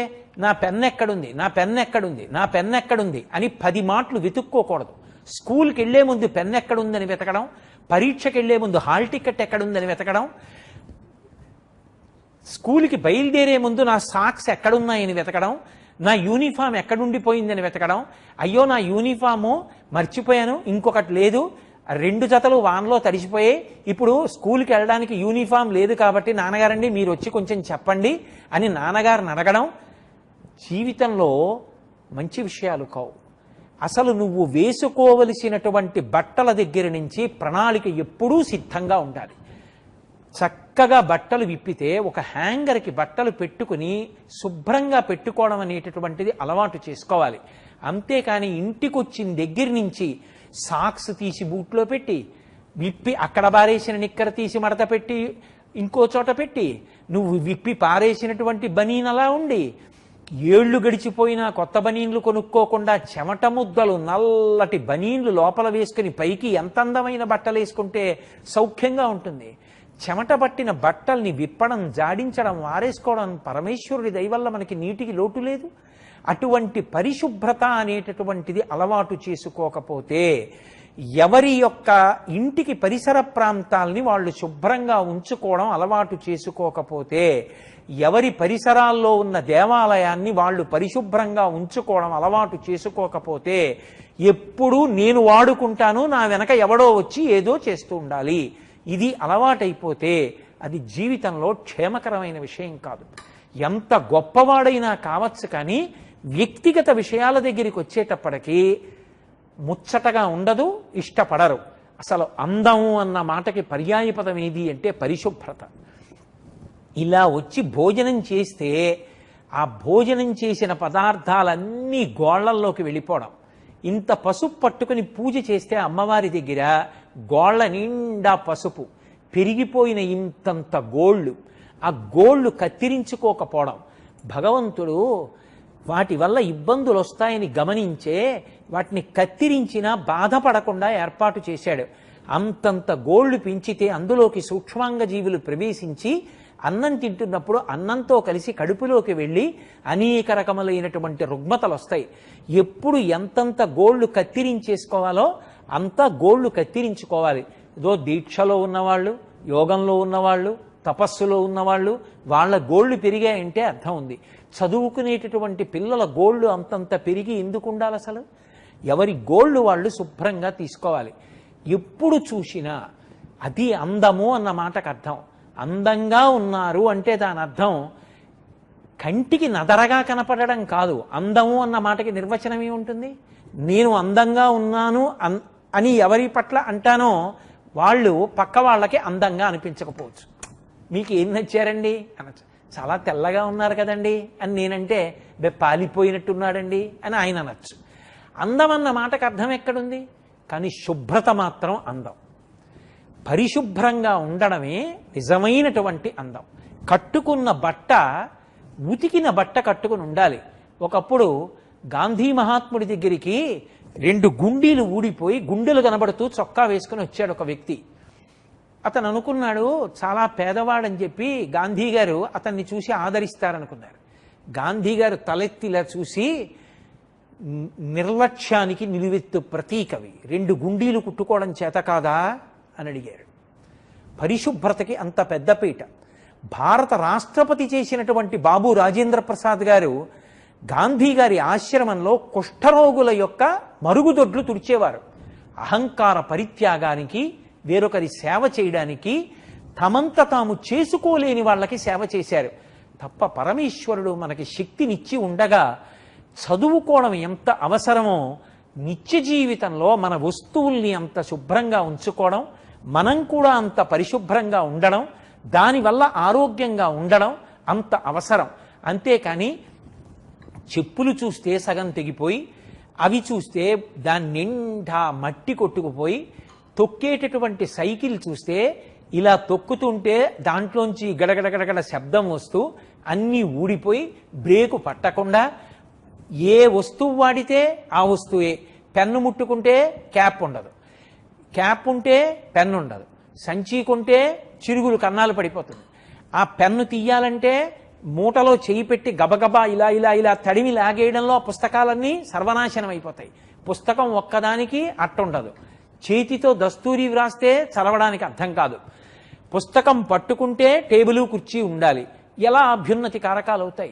[SPEAKER 1] నా పెన్ ఎక్కడుంది, నా పెన్ ఎక్కడుంది, నా పెన్ ఎక్కడుంది అని 10 మాటలు వెతుక్కోకూడదు. స్కూల్కి వెళ్లే ముందు పెన్ ఎక్కడుందని వెతకడం, పరీక్షకి వెళ్లే ముందు హాల్ టికెట్ ఎక్కడుందని వెతకడం, స్కూల్కి బయలుదేరే ముందు నా సాక్స్ ఎక్కడున్నాయని వెతకడం, నా యూనిఫామ్ ఎక్కడుండిపోయిందని వెతకడం, అయ్యో నా యూనిఫాము మర్చిపోయాను, ఇంకొకటి లేదు, 2 జతలు వాన్లో తడిసిపోయాయి, ఇప్పుడు స్కూల్కి వెళ్ళడానికి యూనిఫామ్ లేదు కాబట్టి నాన్నగారండి మీరు వచ్చి కొంచెం చెప్పండి అని నాన్నగారిని అడగడం జీవితంలో మంచి విషయాలు కావు. అసలు నువ్వు వేసుకోవలసినటువంటి బట్టల దగ్గర నుంచి ప్రణాళిక ఎప్పుడూ సిద్ధంగా ఉండాలి. చక్కగా బట్టలు విప్పితే ఒక హ్యాంగర్కి బట్టలు పెట్టుకుని శుభ్రంగా పెట్టుకోవడం అనేటటువంటిది అలవాటు చేసుకోవాలి. అంతేకాని ఇంటికి వచ్చిన దగ్గర నుంచి సాక్స్ తీసి బూట్లో పెట్టి, విప్పి అక్కడ పారేసిన నిక్కర తీసి మడత పెట్టి ఇంకో చోట పెట్టి, నువ్వు విప్పి పారేసినటువంటి బనీన్ అలా ఉండి, ఏళ్లు గడిచిపోయినా కొత్త బనీన్లు కొనుక్కోకుండా చెమట ముద్దలు నల్లటి బనీన్లు లోపల వేసుకుని పైకి ఎంత అందమైన బట్టలు వేసుకుంటే సౌఖ్యంగా ఉంటుంది. చెమట పట్టిన బట్టల్ని విప్పడం, జాడించడం, వారేసుకోవడం పరమేశ్వరుడి దయవల్ల మనకి నీటికి లోటు లేదు. అటువంటి పరిశుభ్రత అనేటటువంటిది అలవాటు చేసుకోకపోతే, ఎవరి యొక్క ఇంటికి పరిసర ప్రాంతాల్ని వాళ్ళు శుభ్రంగా ఉంచుకోవడం అలవాటు చేసుకోకపోతే, ఎవరి పరిసరాల్లో ఉన్న దేవాలయాన్ని వాళ్ళు పరిశుభ్రంగా ఉంచుకోవడం అలవాటు చేసుకోకపోతే, ఎప్పుడూ నేను వాడుకుంటాను, నా వెనక ఎవడో వచ్చి ఏదో చేస్తూ ఉండాలి, ఇది అలవాటైపోతే అది జీవితంలో క్షేమకరమైన విషయం కాదు. ఎంత గొప్పవాడైనా కావచ్చు, కానీ వ్యక్తిగత విషయాల దగ్గరికి వచ్చేటప్పటికీ ముచ్చటగా ఉండదు, ఇష్టపడరు. అసలు అందము అన్న మాటకి పర్యాయపదం ఏది అంటే పరిశుభ్రత. ఇలా వచ్చి భోజనం చేస్తే ఆ భోజనం చేసిన పదార్థాలన్నీ గోళ్లల్లోకి వెళ్ళిపోవడం. ఇంత పసుపు పట్టుకుని పూజ చేస్తే అమ్మవారి దగ్గర గోళ్ల నిండా పసుపు, పెరిగిపోయిన ఇంతంత గోళ్ళు, ఆ గోళ్ళు కత్తిరించుకోకపోవడం. భగవంతుడు వాటి వల్ల ఇబ్బందులు వస్తాయని గమనించే వాటిని కత్తిరించినా బాధపడకుండా ఏర్పాటు చేశాడు. అంతంత గోళ్లు పెంచితే అందులోకి సూక్ష్మాంగ జీవులు ప్రవేశించి అన్నం తింటున్నప్పుడు అన్నంతో కలిసి కడుపులోకి వెళ్ళి అనేక రకములైనటువంటి రుగ్మతలు వస్తాయి. ఎప్పుడు ఎంతంత గోళ్లు కత్తిరించేసుకోవాలో అంత గోళ్లు కత్తిరించుకోవాలి. ఏదో దీక్షలో ఉన్నవాళ్ళు, యోగంలో ఉన్నవాళ్ళు, తపస్సులో ఉన్నవాళ్ళు వాళ్ళ గోళ్లు పెరిగాయంటే అర్థం ఉంది. చదువుకునేటటువంటి పిల్లల గోళ్లు అంతంత పెరిగి ఎందుకు ఉండాలి? అసలు ఎవరి గోళ్లు వాళ్ళు శుభ్రంగా తీసుకోవాలి. ఎప్పుడు చూసినా అది అందము అన్న మాటకు అర్థం. అందంగా ఉన్నారు అంటే దాని అర్థం కంటికి నదరగా కనపడడం కాదు. అందము అన్న మాటకి నిర్వచనం ఏముంటుంది? నేను అందంగా ఉన్నాను అని ఎవరి పట్ల అంటానో వాళ్ళు పక్క వాళ్ళకి అందంగా అనిపించకపోవచ్చు. మీకు ఏం నచ్చారండి అనొచ్చు. చాలా తెల్లగా ఉన్నారు కదండి అని నేనంటే పాలిపోయినట్టున్నాడండి అని ఆయన అనొచ్చు. అందం అన్న మాటకు అర్థం ఎక్కడుంది? కానీ శుభ్రత మాత్రం అందం. పరిశుభ్రంగా ఉండడమే నిజమైనటువంటి అందం. కట్టుకున్న బట్ట ఉతికిన బట్ట కట్టుకుని ఉండాలి. ఒకప్పుడు గాంధీ మహాత్ముడి దగ్గరికి 2 గుండీలు ఊడిపోయి గుండెలు కనబడుతూ చొక్కా వేసుకుని వచ్చాడు ఒక వ్యక్తి. అతను అనుకున్నాడు చాలా పేదవాడని చెప్పి గాంధీ గారు అతన్ని చూసి ఆదరిస్తారనుకున్నారు. గాంధీ గారు తలెత్తిలా చూసి, నిర్లక్ష్యానికి నిలువెత్తు ప్రతీకవి, 2 గుండీలు కుట్టుకోవడం చేత కాదా అని అడిగారు. పరిశుభ్రతకి అంత పెద్దపీట. భారత రాష్ట్రపతి చేసినటువంటి బాబు రాజేంద్ర ప్రసాద్ గారు గాంధీ గారి ఆశ్రమంలో కుష్ఠరోగుల యొక్క మరుగుదొడ్లు తుడిచేవారు. అహంకార పరిత్యాగానికి, వేరొకరి సేవ చేయడానికి, తమంత తాము చేసుకోలేని వాళ్ళకి సేవ చేశారు తప్ప పరమేశ్వరుడు మనకి శక్తినిచ్చి ఉండగా చదువుకోవడం ఎంత అవసరమో నిత్య జీవితంలో మన వస్తువుల్ని అంత శుభ్రంగా ఉంచుకోవడం, మనం కూడా అంత పరిశుభ్రంగా ఉండడం, దానివల్ల ఆరోగ్యంగా ఉండడం అంత అవసరం. అంతేకాని చెప్పులు చూస్తే సగం తెగిపోయి, అవి చూస్తే దాని నిండా మట్టి కొట్టుకుపోయి, తొక్కేటటువంటి సైకిల్ చూస్తే ఇలా తొక్కుతుంటే దాంట్లోంచి గడగడగడగడ శబ్దం వస్తూ అన్నీ ఊడిపోయి బ్రేకు పట్టకుండా, ఏ వస్తువు వాడితే ఆ వస్తువే. పెన్ను ముట్టుకుంటే క్యాప్ ఉండదు, క్యాప్ ఉంటే పెన్ను ఉండదు, సంచి కొంటే చిరుగులు కన్నాలు పడిపోతుంది. ఆ పెన్ను తీయాలంటే మూటలో చేయి పెట్టి గబగబా ఇలా ఇలా ఇలా తడిమి లాగేయడంలో పుస్తకాలన్నీ సర్వనాశనం అయిపోతాయి. పుస్తకం ఒక్కదానికి అట్టుండదు. చేతితో దస్తూరి వ్రాస్తే చదవడానికి అర్థం కాదు. పుస్తకం పట్టుకుంటే టేబుల్ కుర్చీ ఉండాలి. ఎలా అభ్యున్నతి కారకాలు అవుతాయి?